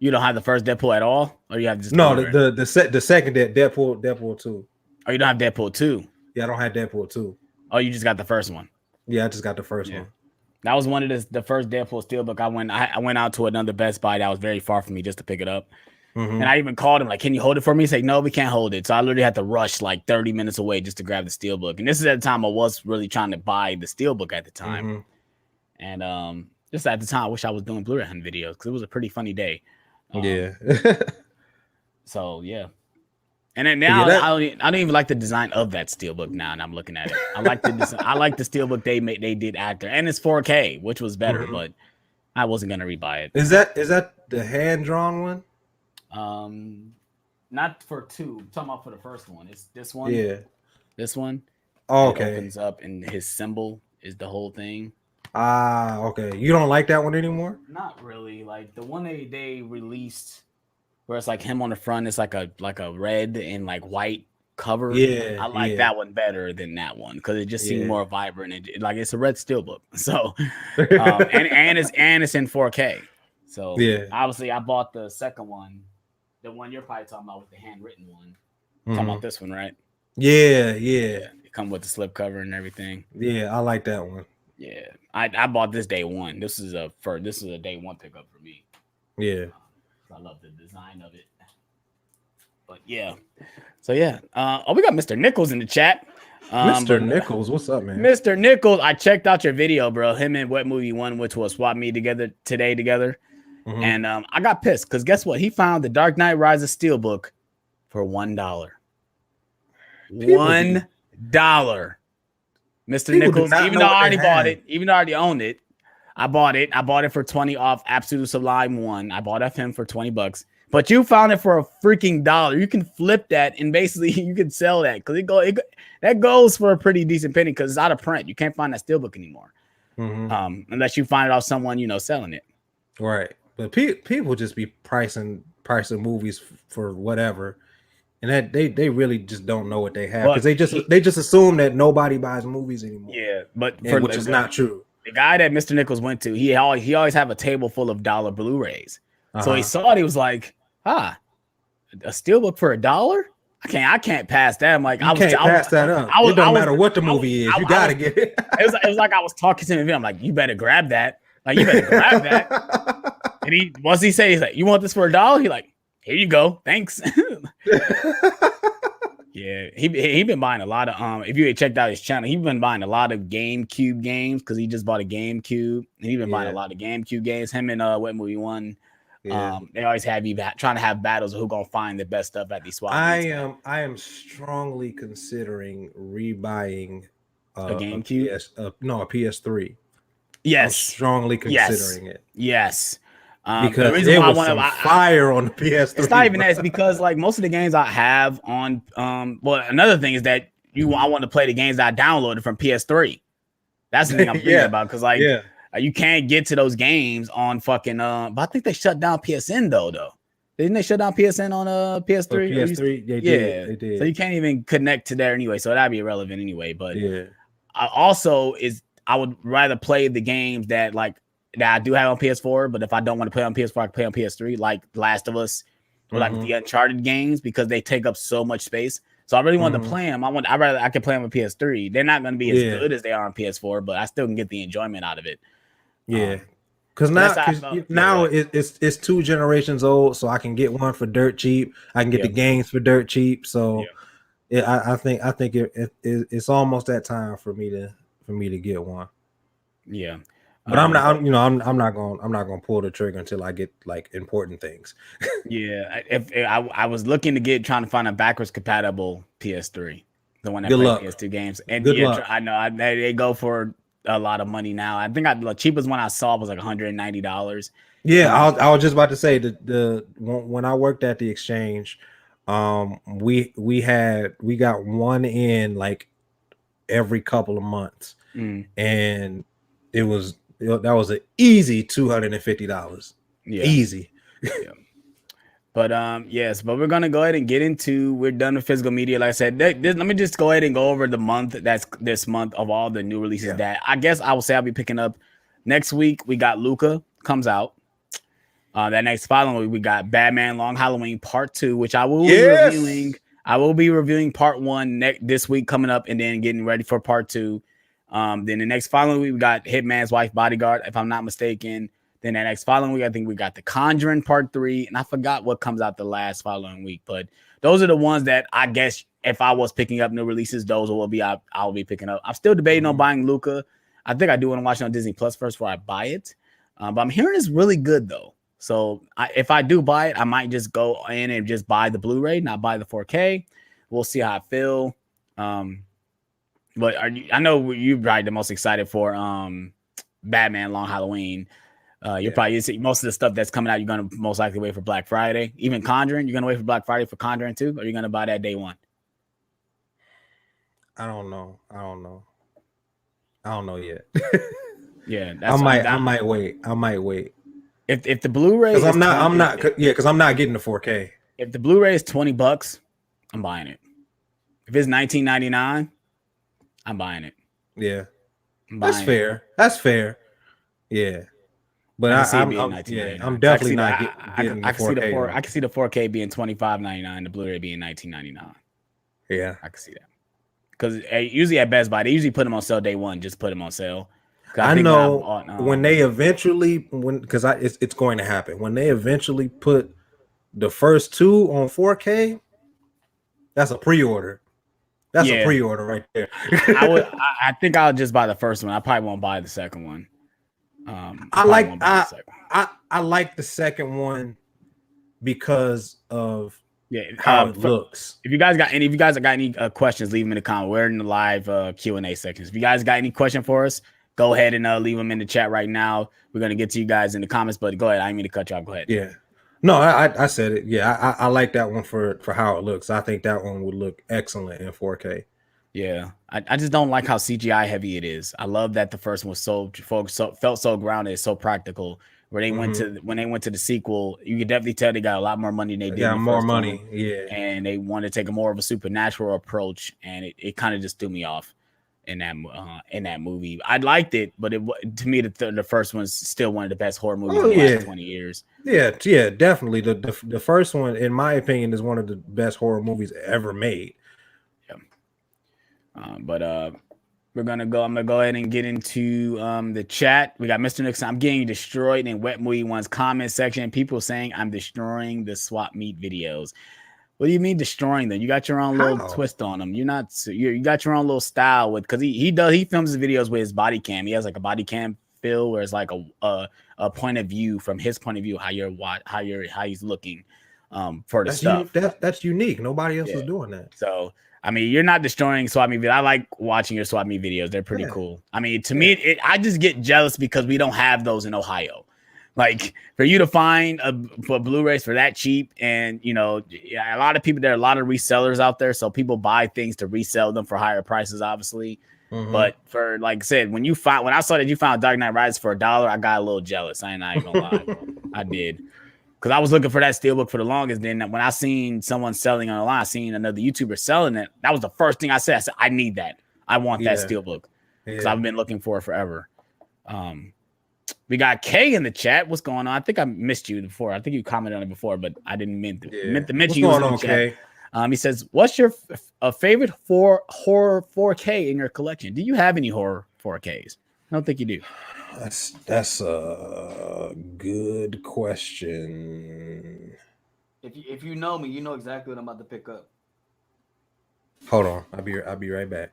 You don't have the first Deadpool at all? Or you have just the second Deadpool 2. Oh, you don't have Deadpool 2? Yeah, I don't have Deadpool 2. Oh, you just got the first one. Yeah, I just got the first one. That was one of the first Deadpool Steelbook. I went out to another Best Buy that was very far from me just to pick it up. And I even called him like, "Can you hold it for me?" He said, "No, we can't hold it." So I literally had to rush like 30 minutes away just to grab the Steelbook. And this is at the time I was really trying to buy the Steelbook at the time. And just at the time, I wish I was doing Blu-ray Hunt videos because it was a pretty funny day. So yeah. And then now I don't even like the design of that Steelbook now, and I'm looking at it. I like the design. I like the Steelbook they did after, and it's 4K, which was better, but I wasn't gonna rebuy it. Is that the hand drawn one? Not for 2. I'm talking about for the first one. It's this one. Yeah, this one. Oh, okay. It opens up, and his symbol is the whole thing. Okay. You don't like that one anymore? Not really. Like the one they released. Where it's like him on the front, it's like a red and like white cover. Yeah, I like that one better than that one because it just seemed more vibrant. Like it's a red Steelbook, so and it's in 4K. So obviously I bought the second one, the one you're probably talking about with the handwritten one. Talking about this one, right? Yeah. It come with the slip cover and everything. Yeah, I like that one. Yeah, I bought this day one. This is a day one pickup for me. Yeah. I love the design of it. But yeah. So yeah. We got Mr. Nichols in the chat. Mr. Nichols, what's up, man? Mr. Nichols, I checked out your video, bro. Him and What Movie One, which was Swap Me together. And I got pissed because guess what? He found the Dark Knight Rises Steelbook for $1. $1. Mr. Nichols, even though I already bought it, even though I already owned it, I bought it for 20 off Absolute Sublime 1. I bought FM for $20. But you found it for a freaking $1. You can flip that and basically you can sell that because that goes for a pretty decent penny because it's out of print. You can't find that steelbook anymore, unless you find it off someone selling it. Right, but people just be pricing movies for whatever, and that they really just don't know what they have because they just assume that nobody buys movies anymore. Yeah, but which is not true. The guy that Mr. Nichols went to, he always have a table full of dollar Blu-rays. So he saw it. He was like, a steelbook for $1? I can't pass that. I'm like, I can't pass that up. It don't matter what the movie is. You gotta get it. It was like I was talking to him. I'm like, you better grab that. Like, you better grab that. And once he said, he's like, you want this for $1? He like, here you go. Thanks. Yeah, he been buying a lot of if you had checked out his channel, he's been buying a lot of GameCube games because he just bought a GameCube and he's been buying a lot of GameCube games. Him and what movie one? Yeah. They always have you trying to have battles of who gonna find the best stuff at these swap meets. I am strongly considering rebuying a GameCube. A PS3. Yes, I'm strongly considering it. Yes. Because the reason why I want fire on the PS3. It's not even that. It's because like most of the games I have on well, another thing is that I want to play the games that I downloaded from PS3. That's the thing I'm thinking about because you can't get to those games on fucking but I think they shut down PSN though. Didn't they shut down PSN on PS3? For PS3, they did. So you can't even connect to there anyway. So that'd be irrelevant anyway. But I would rather play the games that I do have on PS4, but if I don't want to play on PS4, I can play on PS3, like Last of Us or like the Uncharted games because they take up so much space. So I really want to play them. I can play them on PS3. They're not going to be as good as they are on PS4, but I still can get the enjoyment out of it. Yeah, because now it's 2 generations old, so I can get one for dirt cheap. I can get the games for dirt cheap. So I think it's almost that time for me to get one. Yeah. But I'm not gonna pull the trigger until I get like important things. Yeah, if I was looking to trying to find a backwards compatible PS3, the one that plays PS2 games, and good luck. I know they go for a lot of money now. I think the cheapest one I saw was like $190. Yeah, I was just about to say the when I worked at the exchange, we got one in like every couple of months, and that was an easy $250. Yeah, easy. Yeah. But but we're gonna go ahead and we're done with physical media. Like I said, let me just go ahead and go over the month that's this month of all the new releases that I guess I will say I'll be picking up next week. We got Luca comes out. That next following week we got Batman Long Halloween Part 2, which I will be reviewing. I will be reviewing Part 1 this week coming up, and then getting ready for Part 2. Then the next following week we got Hitman's Wife Bodyguard, if I'm not mistaken. Then the next following week, I think we got The Conjuring Part 3, and I forgot what comes out the last following week. But those are the ones that I guess if I was picking up new releases, those will be I'll be picking up. I'm still debating on buying Luca. I think I do want to watch it on Disney Plus first before I buy it. But I'm hearing it's really good though. So if I do buy it, I might just go in and just buy the Blu-ray, not buy the 4K. We'll see how I feel. But I know you're probably the most excited for Batman Long Halloween. You're probably most of the stuff that's coming out, you're going to most likely wait for Black Friday. Even Conjuring, you're going to wait for Black Friday for Conjuring too? Or are you going to buy that day one? I don't know yet. Yeah, I might wait. If the Blu-ray, because I'm not getting the 4K. If the Blu-ray is $20, I'm buying it. If it's $19.99, I'm buying it. Yeah, that's fair. Yeah. But I'm definitely not getting the 4K. I can see the 4K being $25.99, the Blu-ray being $19.99. Yeah, I can see that. Because usually at Best Buy, they usually put them on sale day one. Just put them on sale. I know when they eventually, it's going to happen. When they eventually put the first 2 on 4K, that's a pre-order. That's a pre-order right there. I think I'll just buy the first one. I probably won't buy the second one. I like the second one because of Yeah, how it looks. If you guys got any questions, leave them in the comment. We're in the live Q&A sections. If you guys got any question for us, go ahead and leave them in the chat right now. We're gonna get to you guys in the comments, but go ahead. I didn't mean to cut you off. Go ahead. Yeah, no, I said it. Yeah, I like that one for how it looks. I think that one would look excellent in 4K. Yeah, I just don't like how CGI heavy it is. I love that the first one was felt so grounded, so practical. Where they went to when they went to the sequel, you could definitely tell they got a lot more money than they did. Yeah, more money. One, yeah, and they wanted to take a more of a supernatural approach, and it kind of just threw me off in that movie. I liked it, but to me the first one's still one of the best horror movies in the last 20 years. Yeah, definitely. The first one, in my opinion, is one of the best horror movies ever made. But I'm gonna go ahead and get into the chat. We got Mr. Nixon. I'm getting destroyed in Wet Movie One's comment section. People saying I'm destroying the swap meet videos. What do you mean destroying them? You got your own little twist on them. You got your own little style with, because he films his videos with his body cam. He has like a body cam feel where it's like a point of view from his point of view how he's looking for the stuff. That's unique. Nobody else is doing that. So I mean, you're not destroying swap meet videos. I like watching your swap meet videos. They're pretty cool. I mean, to me, I just get jealous because we don't have those in Ohio. Like, for you to find for Blu-rays for that cheap, and a lot of people, there are a lot of resellers out there, so people buy things to resell them for higher prices, obviously. But for, like I said, when I saw that you found Dark Knight Rises for $1, I got a little jealous. I ain't gonna lie, I did. Because I was looking for that steelbook for the longest. Then when I seen someone selling it online, I seen another YouTuber selling it. That was the first thing I said. I said, I need that. I want that steelbook. Because I've been looking for it forever. We got Kay in the chat. What's going on? I think I missed you before. I think you commented on it before, but I didn't mean to mention you. What's going on, Kay? He says, what's your favorite horror 4K in your collection? Do you have any horror 4Ks? I don't think you do. That's a good question. If you know me, you know exactly what I'm about to pick up. Hold on, I'll be right back.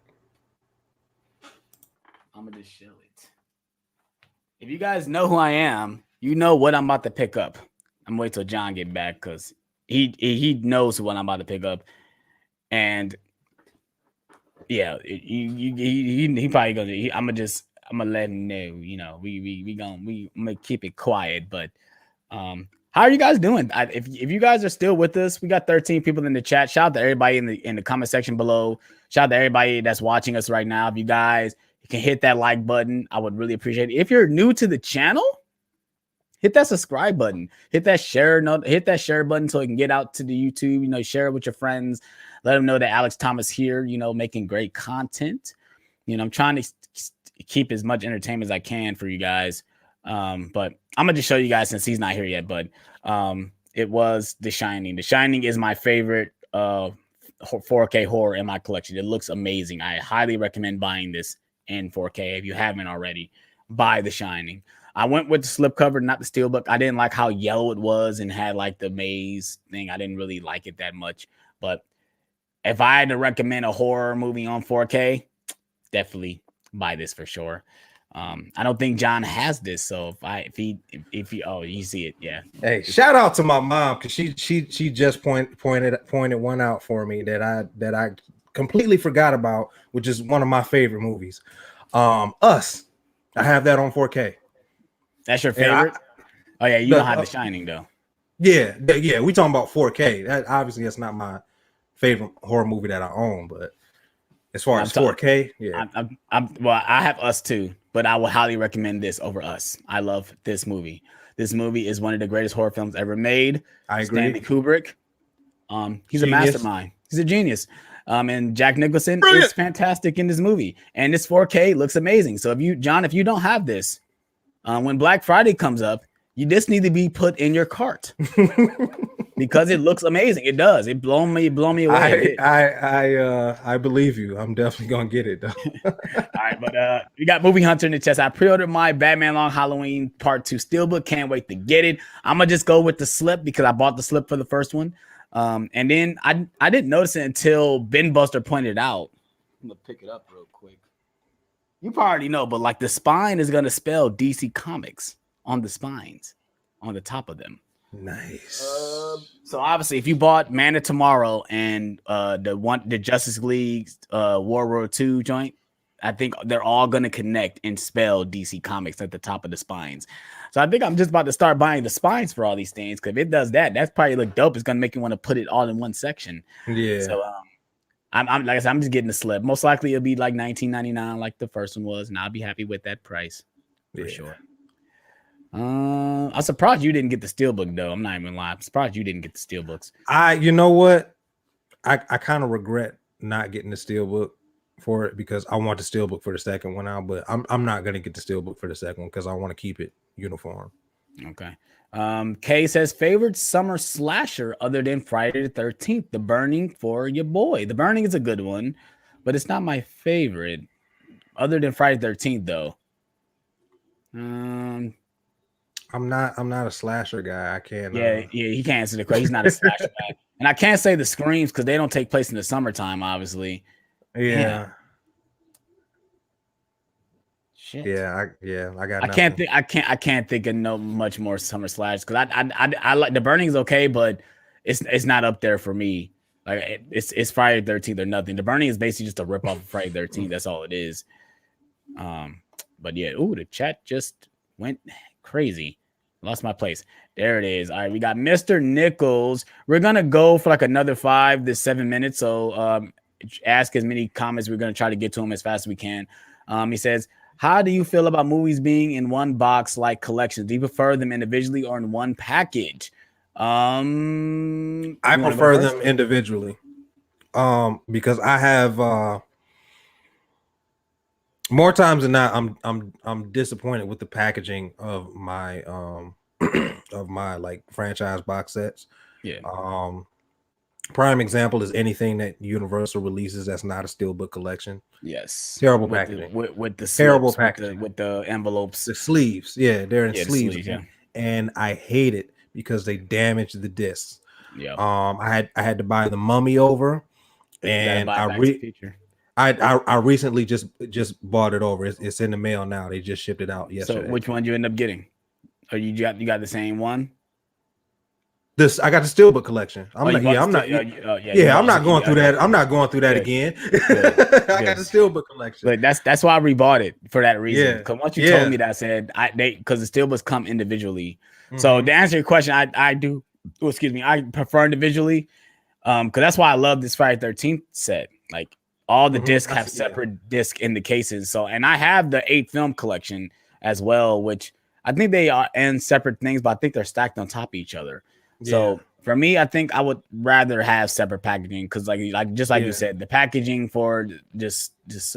I'm gonna just show it. If you guys know who I am, you know what I'm about to pick up. I'm gonna wait till John get back because he knows what I'm about to pick up, and yeah, he probably gonna. I'm gonna let him know. I'm gonna keep it quiet. But how are you guys doing? If you guys are still with us, we got 13 people in the chat. Shout out to everybody in the comment section below. Shout out to everybody that's watching us right now. If you guys can hit that like button, I would really appreciate it. If you're new to the channel, hit that subscribe button. Hit that share button so it can get out to the YouTube. Share it with your friends. Let them know that Alex Thomas here. Making great content. I'm trying to keep as much entertainment as I can for you guys. But I'm gonna just show you guys since he's not here yet. But it was The Shining. The Shining is my favorite 4K horror in my collection. It looks amazing. I highly recommend buying this in 4K if you haven't already. Buy The Shining. I went with the slipcover, not the steelbook. I didn't like how yellow it was and had like the maze thing. I didn't really like it that much. But if I had to recommend a horror movie on 4K, definitely buy this for sure. I don't think John has this, so if he you see it, yeah. Hey, shout out to my mom because she just pointed one out for me that I completely forgot about, which is one of my favorite movies. Us. I have that on 4K. That's your favorite? You don't have The Shining though. Yeah. We talking about 4K. That obviously that's not my favorite horror movie that I own, but as far as 4K, yeah. I have Us too, but I would highly recommend this over Us. I love this movie. This movie is one of the greatest horror films ever made. I agree. Stanley Kubrick. He's a mastermind. He's a genius. And Jack Nicholson is fantastic in this movie. And this 4K looks amazing. So if you don't have this, when Black Friday comes up, you just need to be put in your cart. Because it looks amazing. It does. It blow me away. I believe you. I'm definitely gonna get it though. All right, but we got Movie Hunter in the chest. I pre-ordered my Batman Long Halloween Part 2 steelbook. Can't wait to get it. I'm gonna just go with the slip because I bought the slip for the first one. And then I didn't notice it until Ben Buster pointed it out. I'm gonna pick it up real quick. You probably already know, but like the spine is gonna spell DC Comics on the spines, on the top of them. Nice. So obviously, if you bought Man of Tomorrow and the Justice League World War II joint, I think they're all gonna connect and spell DC Comics at the top of the spines. So I think I'm just about to start buying the spines for all these things, because if it does that, that's probably look dope. It's gonna make you want to put it all in one section. Yeah. So I'm like I said, I'm just getting the slip. Most likely it'll be like $19.99, like the first one was, and I'll be happy with that price for sure. I'm surprised you didn't get the steelbook though. I'm not even lying. I'm surprised you didn't get the steelbooks. You know what? I kind of regret not getting the steelbook for it, because I want the steelbook for the second one out, but I'm not gonna get the steelbook for the second one because I want to keep it uniform. Okay. Kay says favorite summer slasher other than Friday the 13th, The Burning for your boy. The Burning is a good one, but it's not my favorite other than Friday the 13th though. I'm not a slasher guy. I can't. Yeah, he can't answer the question. He's not a slasher guy, and I can't say the Screams because they don't take place in the summertime, obviously. Yeah. Shit. I got. I can't think of no much more summer slash, because I like The Burning is okay, but it's not up there for me. Like it's Friday the 13th or nothing. The Burning is basically just a rip off of Friday the 13th. That's all it is. But yeah, the chat just went crazy. Lost my place. There it is. All right, we got Mr. Nichols. We're gonna go for like another 5 to 7 minutes. So ask as many comments. We're gonna try to get to them as fast as we can. He says, how do you feel about movies being in one box like collections? Do you prefer them individually or in one package? I prefer them individually. Because I have more times than not, I'm disappointed with the packaging of my of my like franchise box sets. Yeah. Prime example is anything that Universal releases that's not a steelbook collection. Yes. Terrible packaging. With the terrible slips, packaging. with the envelopes. The sleeves. Yeah, they're in sleeves. The sleeves, yeah. And I hate it because they damage the discs. Yeah. I had to buy the Mummy over, and I recently just bought it over. It's in the mail now. They just shipped it out yesterday. So which one you end up getting? Or you got the same one? I got the steelbook collection. I'm not going through that. I'm not going through that again. I got the steelbook collection. But that's why I rebought it for that reason. Because once you told me that, I said because the steelbooks come individually. Mm-hmm. So to answer your question, I do. Oh, excuse me. I prefer individually. Because that's why I love this Friday 13th set. Like all the discs have separate disc in the cases. So, and I have the 8 film collection as well, which I think they are in separate things, but I think they're stacked on top of each other. So for me, I think I would rather have separate packaging, because like you said, the packaging for just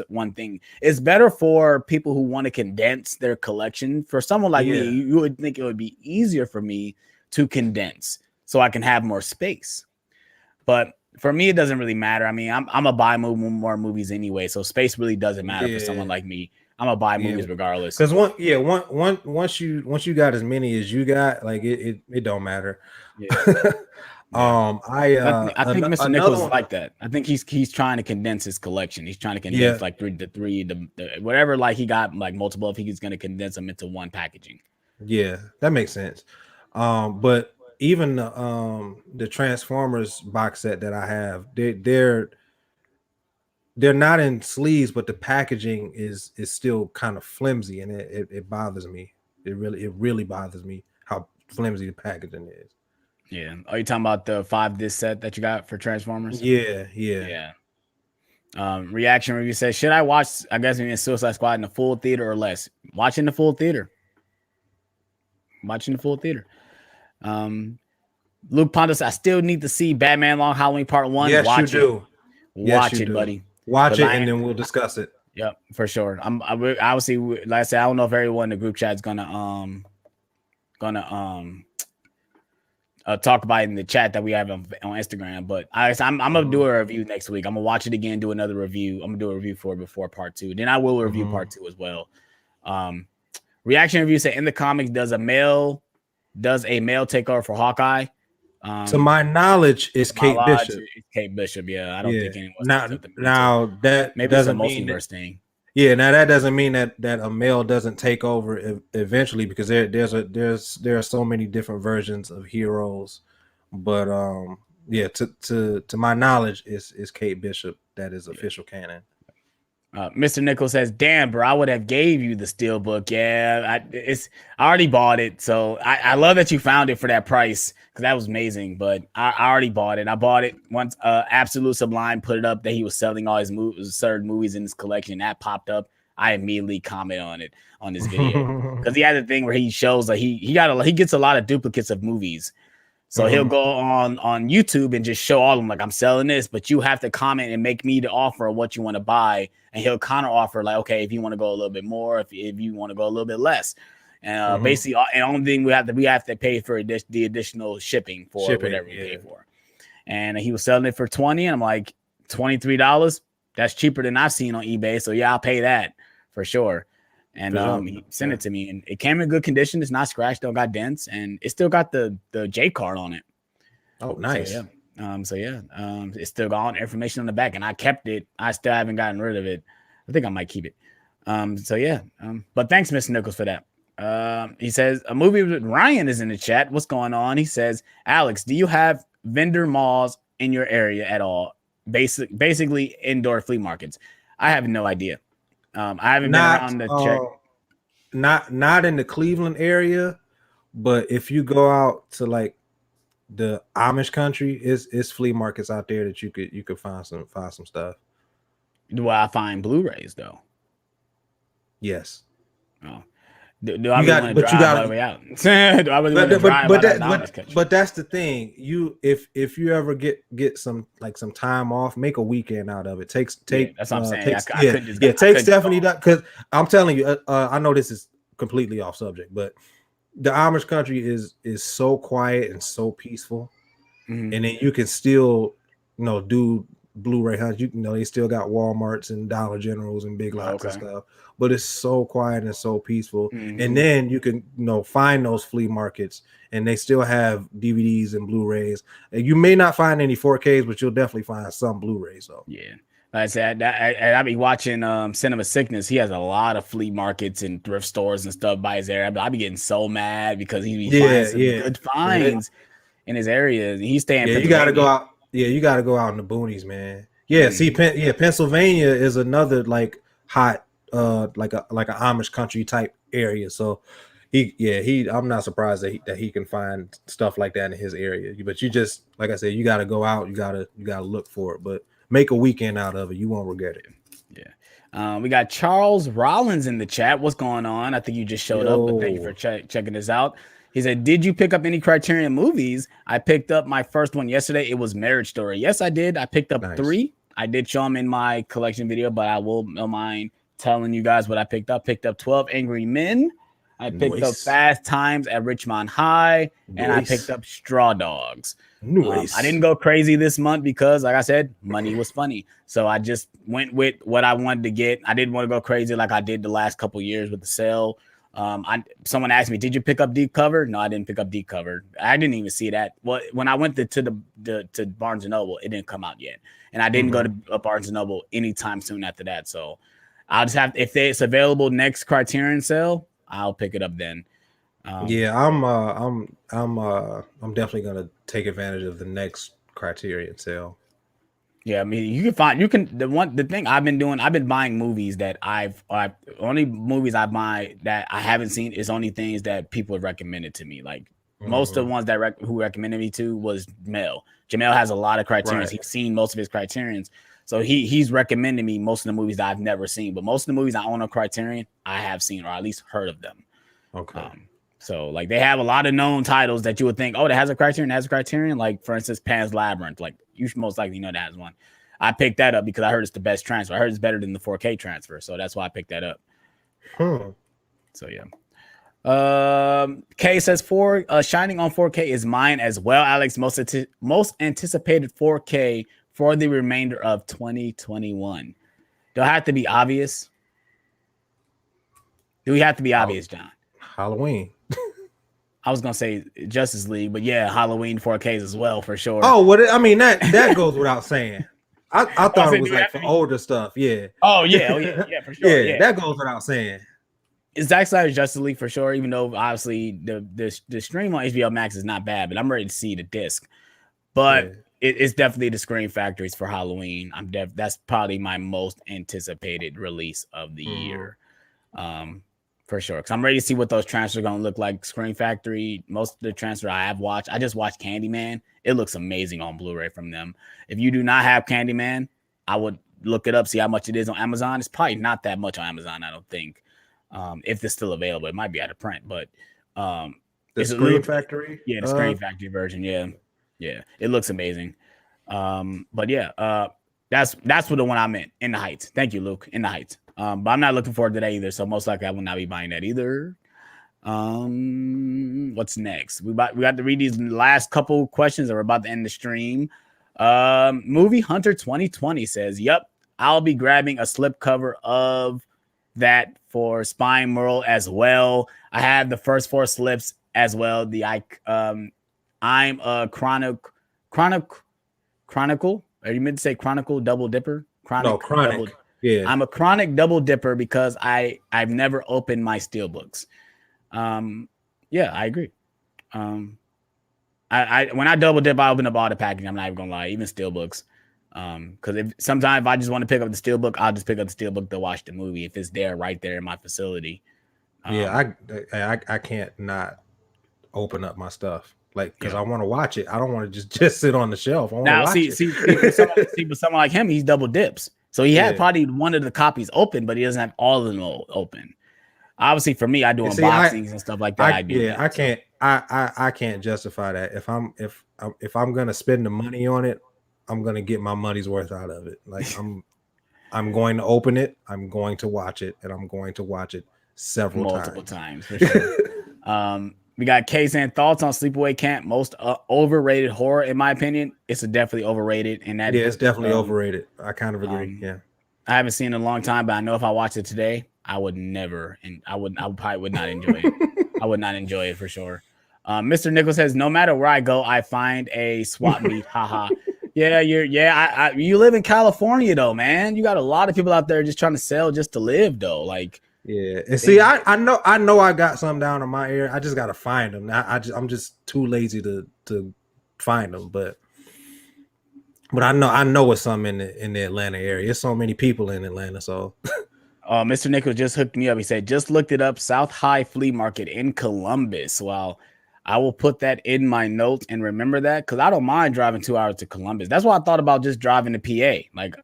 one thing is better for people who want to condense their collection. For someone like me, you would think it would be easier for me to condense so I can have more space. But for me, it doesn't really matter. I mean, I'm gonna buy more movies anyway, so space really doesn't matter for someone like me. I'm gonna buy movies regardless. Because once you got as many as you got, like it don't matter. Yeah. I think Mr. Nichols is like that. I think he's trying to condense his collection. He's trying to condense like the whatever, like he got like multiple. If he's gonna condense them into one packaging. Yeah, that makes sense. But even the Transformers box set that I have, they're not in sleeves, but the packaging is still kind of flimsy, and it bothers me. It really bothers me how flimsy the packaging is. Yeah. Are you talking about the 5 disc set that you got for Transformers? Yeah. Reaction review says, should I watch, I guess, Suicide Squad in the full theater or less? Watching the full theater. Luke Pontus, I still need to see Batman Long Halloween Part 1. Yes, Watch you do. Watch it, buddy. Watch it, and then we'll discuss it. Yep, for sure. I'm obviously, like I said, I don't know if everyone in the group chat is gonna talk about it in the chat that we have on Instagram. But I'm gonna do a review next week. I'm gonna watch it again, do another review. I'm gonna do a review for it before Part 2. Then I will review Part 2 as well. Reaction review say, in the comics, does a male take over for Hawkeye? To my knowledge, it's Kate Bishop. It's Kate Bishop, yeah. I don't think anyone. Now that maybe doesn't it's a mean multiverse thing. Yeah, now that doesn't mean that a male doesn't take over eventually, because there are so many different versions of heroes, but yeah, to my knowledge, is Kate Bishop that is official canon. Mr. Nichols says, "Damn, bro, I would have gave you the steel book. Yeah, I already bought it, so I love that you found it for that price because that was amazing. But I already bought it. I bought it once. Absolute Sublime put it up that he was selling all his certain movies in his collection. That popped up. I immediately comment on it on this video because he had a thing where he shows like he gets a lot of duplicates of movies. So he'll go on YouTube and just show all of them like I'm selling this, but you have to comment and make me the offer of what you want to buy, and he'll counter offer like, okay, if you want to go a little bit more, if you want to go a little bit less, and basically, and only thing we have to pay for the additional shipping for whatever we pay for. And he was selling it for $20, and I'm like $23. That's cheaper than I've seen on eBay, so yeah, I'll pay that for sure. And he sent it to me, and it came in good condition. It's not scratched, don't got dents, and it still got the J card on it. Oh, nice. So yeah, it's still got information on the back, and I kept it. I still haven't gotten rid of it. I think I might keep it. So yeah. But thanks, Mr. Nichols, for that. He says a movie with Ryan is in the chat. What's going on? He says, Alex, do you have vendor malls in your area at all? Basically indoor flea markets. I have no idea. I haven't been around to check. Not in the Cleveland area, but if you go out to like the Amish country, it's flea markets out there that you could find some stuff. Do I find Blu-rays though? Yes. Oh. Do I really want to drive all the way out? Do I really want to drive but that's the thing. If you ever get some time off, make a weekend out of it. Take that's what I'm saying. Take Stephanie, because I'm telling you, I know this is completely off subject, but the Amish country is so quiet and so peaceful, and then you can still do Blu-ray hunts. They still got Walmarts and Dollar Generals and Big Lots and stuff, but it's so quiet and so peaceful. And then you can find those flea markets, and they still have DVDs and Blu-rays. And you may not find any 4Ks, but you'll definitely find some Blu-rays. So yeah, like I said, I be watching Cinema Sickness. He has a lot of flea markets and thrift stores and stuff by his area. I be getting so mad because he be finding some good finds in his area. He's staying. Yeah, you got to go out. Yeah, you got to go out in the boonies, man. Yeah, see, Pennsylvania is another hot, like an Amish country type area. So I'm not surprised that he can find stuff like that in his area. But you just, like I said, you got to go out. You gotta look for it. But make a weekend out of it. You won't regret it. Yeah. We got Charles Rollins in the chat. What's going on? I think you just showed up, but thank you for checking this out. He said, did you pick up any Criterion movies? I picked up my first one yesterday. It was Marriage Story. Yes, I did. I picked up 3. I did show them in my collection video, but I will don't mind telling you guys what I picked up. Picked up 12 Angry Men. I picked up Fast Times at Richmond High, and I picked up Straw Dogs. I didn't go crazy this month because, like I said, money was funny. So I just went with what I wanted to get. I didn't want to go crazy like I did the last couple years with the sale. Someone asked me, did you pick up Deep Cover? No, I didn't pick up Deep Cover. I didn't even see that. Well, when I went to Barnes and Noble, it didn't come out yet, and I didn't go to Barnes and Noble anytime soon after that. So I'll just have, if it's available next Criterion sale, I'll pick it up then. I'm definitely gonna take advantage of the next Criterion sale. Yeah, I mean, the thing I've been doing, I've been buying movies that only movies I buy that I haven't seen is only things that people have recommended to me. Like most of the ones that who recommended me to was Jamel. Jamel has a lot of Criterions. Right. He's seen most of his Criterions. So he's recommended me most of the movies that I've never seen, but most of the movies I own on Criterion, I have seen or at least heard of them. Okay. So like they have a lot of known titles that you would think, that has a Criterion. Like for instance, Pan's Labyrinth. Like you should most likely know that has one. I picked that up because I heard it's the best transfer. I heard it's better than the 4K transfer, so that's why I picked that up. So yeah. K says Shining on 4K is mine as well, Alex. Most anticipated 4K for the remainder of 2021. Do I have to be obvious? Do we have to be obvious, John? Halloween. I was gonna say Justice League, but yeah, Halloween 4Ks as well for sure. Oh, I mean that goes without saying. I thought it was like for older stuff. Yeah. Oh yeah, for sure. Yeah, that goes without saying. It's Zack Snyder's Justice League for sure. Even though obviously the stream on HBO Max is not bad, but I'm ready to see the disc. But it's definitely the Scream Factories for Halloween. That's probably my most anticipated release of the year, for sure. Because I'm ready to see what those transfers are going to look like. Scream Factory, most of the transfers I have watched, I just watched Candyman. It looks amazing on Blu-ray from them. If you do not have Candyman, I would look it up, see how much it is on Amazon. It's probably not that much on Amazon, I don't think. If it's still available, it might be out of print, but the Scream Factory, the Scream Factory version, yeah, it looks amazing. But yeah, that's what the one I meant, In the Heights. Thank you, Luke, In the Heights. But I'm not looking forward to that either, so most likely I will not be buying that either. What's next? We got to read these last couple questions, that we're about to end the stream. Movie Hunter 2020 says, "Yep, I'll be grabbing a slipcover of that for Spine Merle as well. I have the first 4 slips as well. I'm a chronicle. Are you meant to say chronicle double dipper? Chronic. Yeah, I'm a chronic double dipper because I've never opened my steelbooks. Yeah, I agree. I when I double dip, I open up all the packaging. I'm not even gonna lie, even steelbooks. Because sometimes if I just want to pick up the steelbook, I'll just pick up the steelbook to watch the movie if it's there right there in my facility. I can't not open up my stuff because I want to watch it. I don't want to just sit on the shelf. I want to watch it. See, but someone like him, he's double dips, so he had probably one of the copies open, but he doesn't have all of them open. Obviously, for me, I do unboxings and stuff like that. I can't justify that. If I'm gonna spend the money on it, I'm gonna get my money's worth out of it. Like I'm going to open it, I'm going to watch it, and I'm going to watch it multiple times for sure. We got Kay saying thoughts on Sleepaway Camp, most overrated horror in my opinion. It's definitely overrated, and that it's definitely overrated. I kind of agree. I haven't seen it in a long time, but I know if I watched it today, I would never, and I probably would not enjoy it. I would not enjoy it for sure. Mr. Nichols says, no matter where I go, I find a swap meet. Haha. Yeah, you live in California though, man. You got a lot of people out there just trying to sell just to live though. Like, yeah. And see, I know I got some down in my area. I just gotta find them. I'm just too lazy to find them. But I know it's some in the Atlanta area. There's so many people in Atlanta. So Mr. Nichols just hooked me up. He said, just looked it up, South High Flea Market in Columbus. Well, I will put that in my notes and remember that, because I don't mind driving 2 hours to Columbus. That's why I thought about just driving to PA. Like,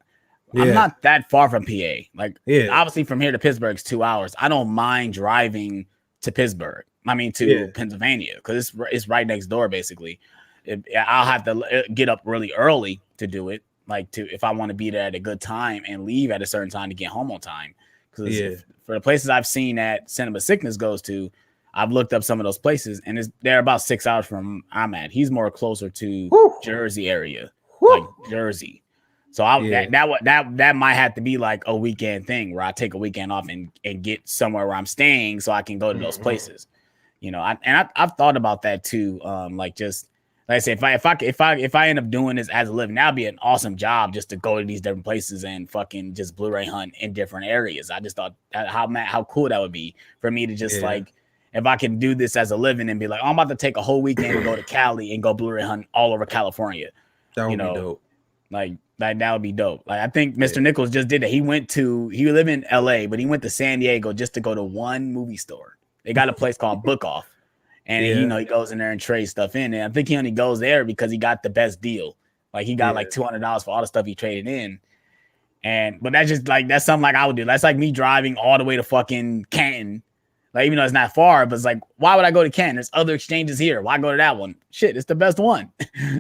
I'm not that far from PA. Like, obviously from here to Pittsburgh is 2 hours. I don't mind driving to Pittsburgh. I mean, to Pennsylvania, because it's right next door, basically. I'll have to get up really early to do it, if I want to be there at a good time and leave at a certain time to get home on time. Because for the places I've seen that Cinema Sickness goes to, I've looked up some of those places, and they're about 6 hours from I'm at. He's more closer to Jersey area, like Jersey. So that might have to be like a weekend thing where I take a weekend off and get somewhere where I'm staying so I can go to those places. I've thought about that too. Just like I say, if I end up doing this as a living, that'd be an awesome job just to go to these different places and fucking just Blu-ray hunt in different areas. I just thought how cool that would be for me to just if I can do this as a living and be like, oh, I'm about to take a whole weekend and go to Cali and go Blu-ray hunt all over California. That would be dope. Like that would be dope. Like I think Mr. Nichols just did that. He lived in LA, but he went to San Diego just to go to one movie store. They got a place called Book Off. And he goes in there and trades stuff in. And I think he only goes there because he got the best deal. Like he got like $200 for all the stuff he traded in. But that's just that's something like I would do. That's like me driving all the way to fucking Canton. Like, even though it's not far, but it's like, why would I go to Canton? There's other exchanges here. Why go to that one? Shit, it's the best one.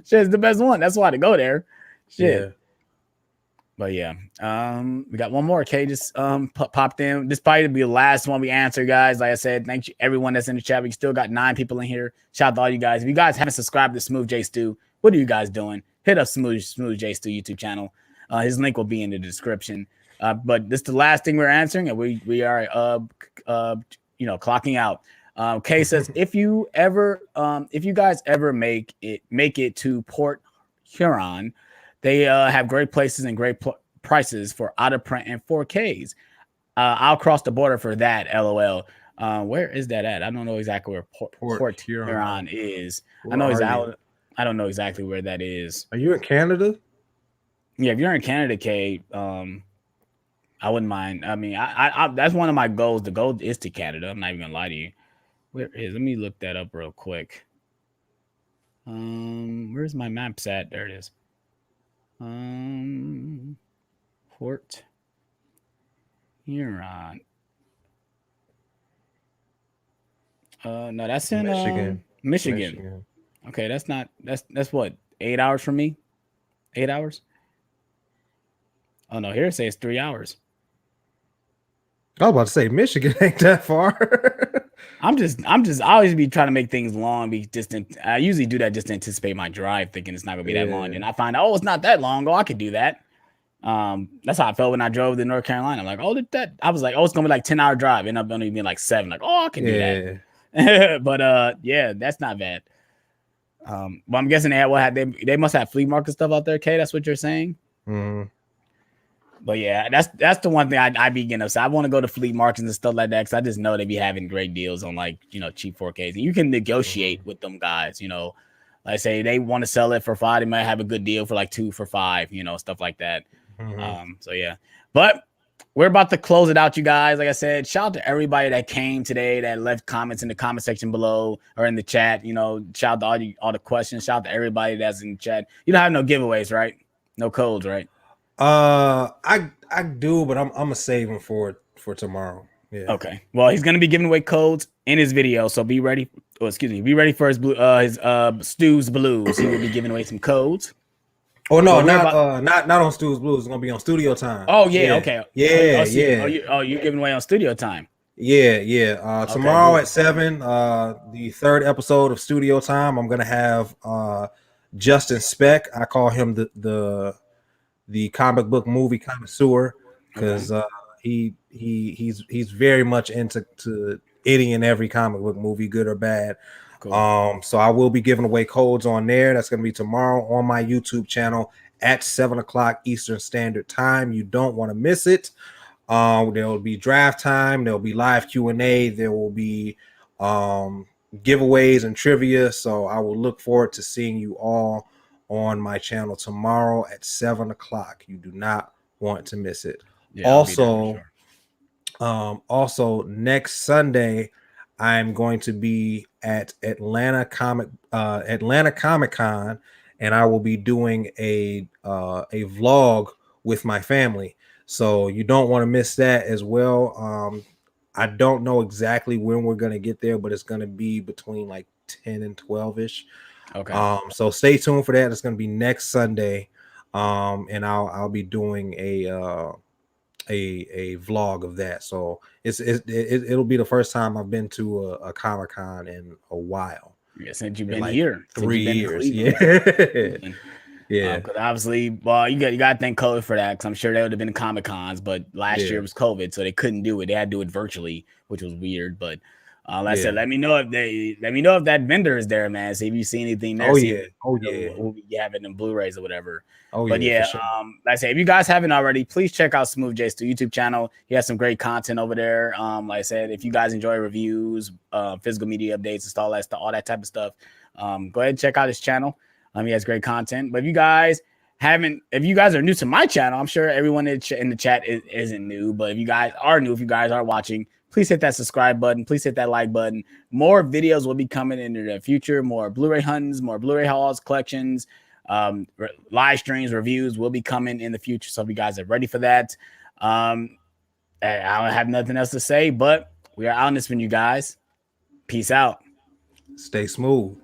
Shit, it's the best one. That's why to go there. Shit. Yeah. But yeah, we got one more. Okay, just popped in. This probably be the last one we answer, guys. Like I said, thank you everyone that's in the chat. We still got 9 people in here. Shout out to all you guys. If you guys haven't subscribed to Smooth J Stu, what are you guys doing? Hit up Smooth J Stu YouTube channel. His link will be in the description. But this is the last thing we're answering, and we are clocking out. Kay says, if you guys ever make it to Port Huron, They have great places and great prices for out of print and 4Ks. I'll cross the border for that. LOL. Where is that at? I don't know exactly where Port Huron is. I don't know exactly where that is. Are you in Canada? Yeah, if you're in Canada, Kate, I wouldn't mind. I mean, I that's one of my goals. The goal is to Canada. I'm not even gonna lie to you. Where is? Let me look that up real quick. Where's my maps at? There it is. Port Huron. No, that's in Michigan. Okay, that's what, 8 hours from me? 8 hours? Oh no, here it says 3 hours. I was about to say Michigan ain't that far. I always be trying to make things long, be distant. I usually do that just to anticipate my drive, thinking it's not gonna be that long. And I find, oh, it's not that long. Oh, I could do that. That's how I felt when I drove to North Carolina. I'm like, oh, I was like, oh, it's gonna be like 10-hour drive. End up only being like 7. Like, oh, I can do that. But yeah, that's not bad. But I'm guessing they must have flea market stuff out there, Kay. That's what you're saying. Mm-hmm. But yeah, that's the one thing I be getting upset. I want to go to flea markets and stuff like that because I just know they be having great deals on, like, cheap 4Ks. And you can negotiate with them guys. Like I say, they want to sell it for $5. They might have a good deal for like 2 for $5. Stuff like that. Mm-hmm. So yeah, but we're about to close it out, you guys. Like I said, shout out to everybody that came today, that left comments in the comment section below or in the chat. Shout out to all the questions. Shout out to everybody that's in the chat. You don't have no giveaways, right? No codes, right? I do, but I'm gonna save them for tomorrow. Yeah. Okay. Well, he's gonna be giving away codes in his video, so be ready. Be ready for his Stu's Blues. He will be giving away some codes. Oh no, not on Stu's Blues. It's gonna be on Studio Time. Oh yeah, okay. Yeah. You're giving away on Studio Time. Yeah. Tomorrow at 7, the 3rd episode of Studio Time. I'm gonna have Justin Speck. I call him the comic book movie connoisseur because he's very much into any and every comic book movie, good or bad. Cool. So I will be giving away codes on there. That's going to be tomorrow on my YouTube channel at 7:00 Eastern Standard Time. You don't want to miss it. There will be draft time. There will be live Q&A. There will be giveaways and trivia. So I will look forward to seeing you all on my channel tomorrow at 7:00. You do not want to miss it. Yeah, also next Sunday, I'm going to be at Atlanta Comic Con, and I will be doing a vlog with my family. So you don't want to miss that as well. I don't know exactly when we're going to get there, but it's going to be between like 10 and 12-ish. Okay. So stay tuned for that. It's going to be next Sunday. And I'll be doing a vlog of that. So it'll be the first time I've been to a Comic-Con in a while. Yeah, since you've been like here. 3 years. Yeah. Yeah. Because obviously, well, you got to thank COVID for that, because I'm sure they would have been Comic-Cons, but last year was COVID, so they couldn't do it. They had to do it virtually, which was weird. But like I said, let me know if that vendor is there, man. See if you see anything there. We'll be having them Blu-rays or whatever. But sure. Like I say, if you guys haven't already, please check out Smooth J's YouTube channel. He has some great content over there. Like I said, if you guys enjoy reviews, physical media updates, and all that type of stuff, go ahead and check out his channel. He has great content. But if you guys are new to my channel, I'm sure everyone in the chat isn't new. But if you guys are new, if you guys are watching, please hit that subscribe button. Please hit that like button. More videos will be coming in the future. More Blu-ray huntings, more Blu-ray hauls, collections, live streams, reviews will be coming in the future. So if you guys are ready for that, I don't have nothing else to say, but we are out on this one, you guys. Peace out. Stay smooth.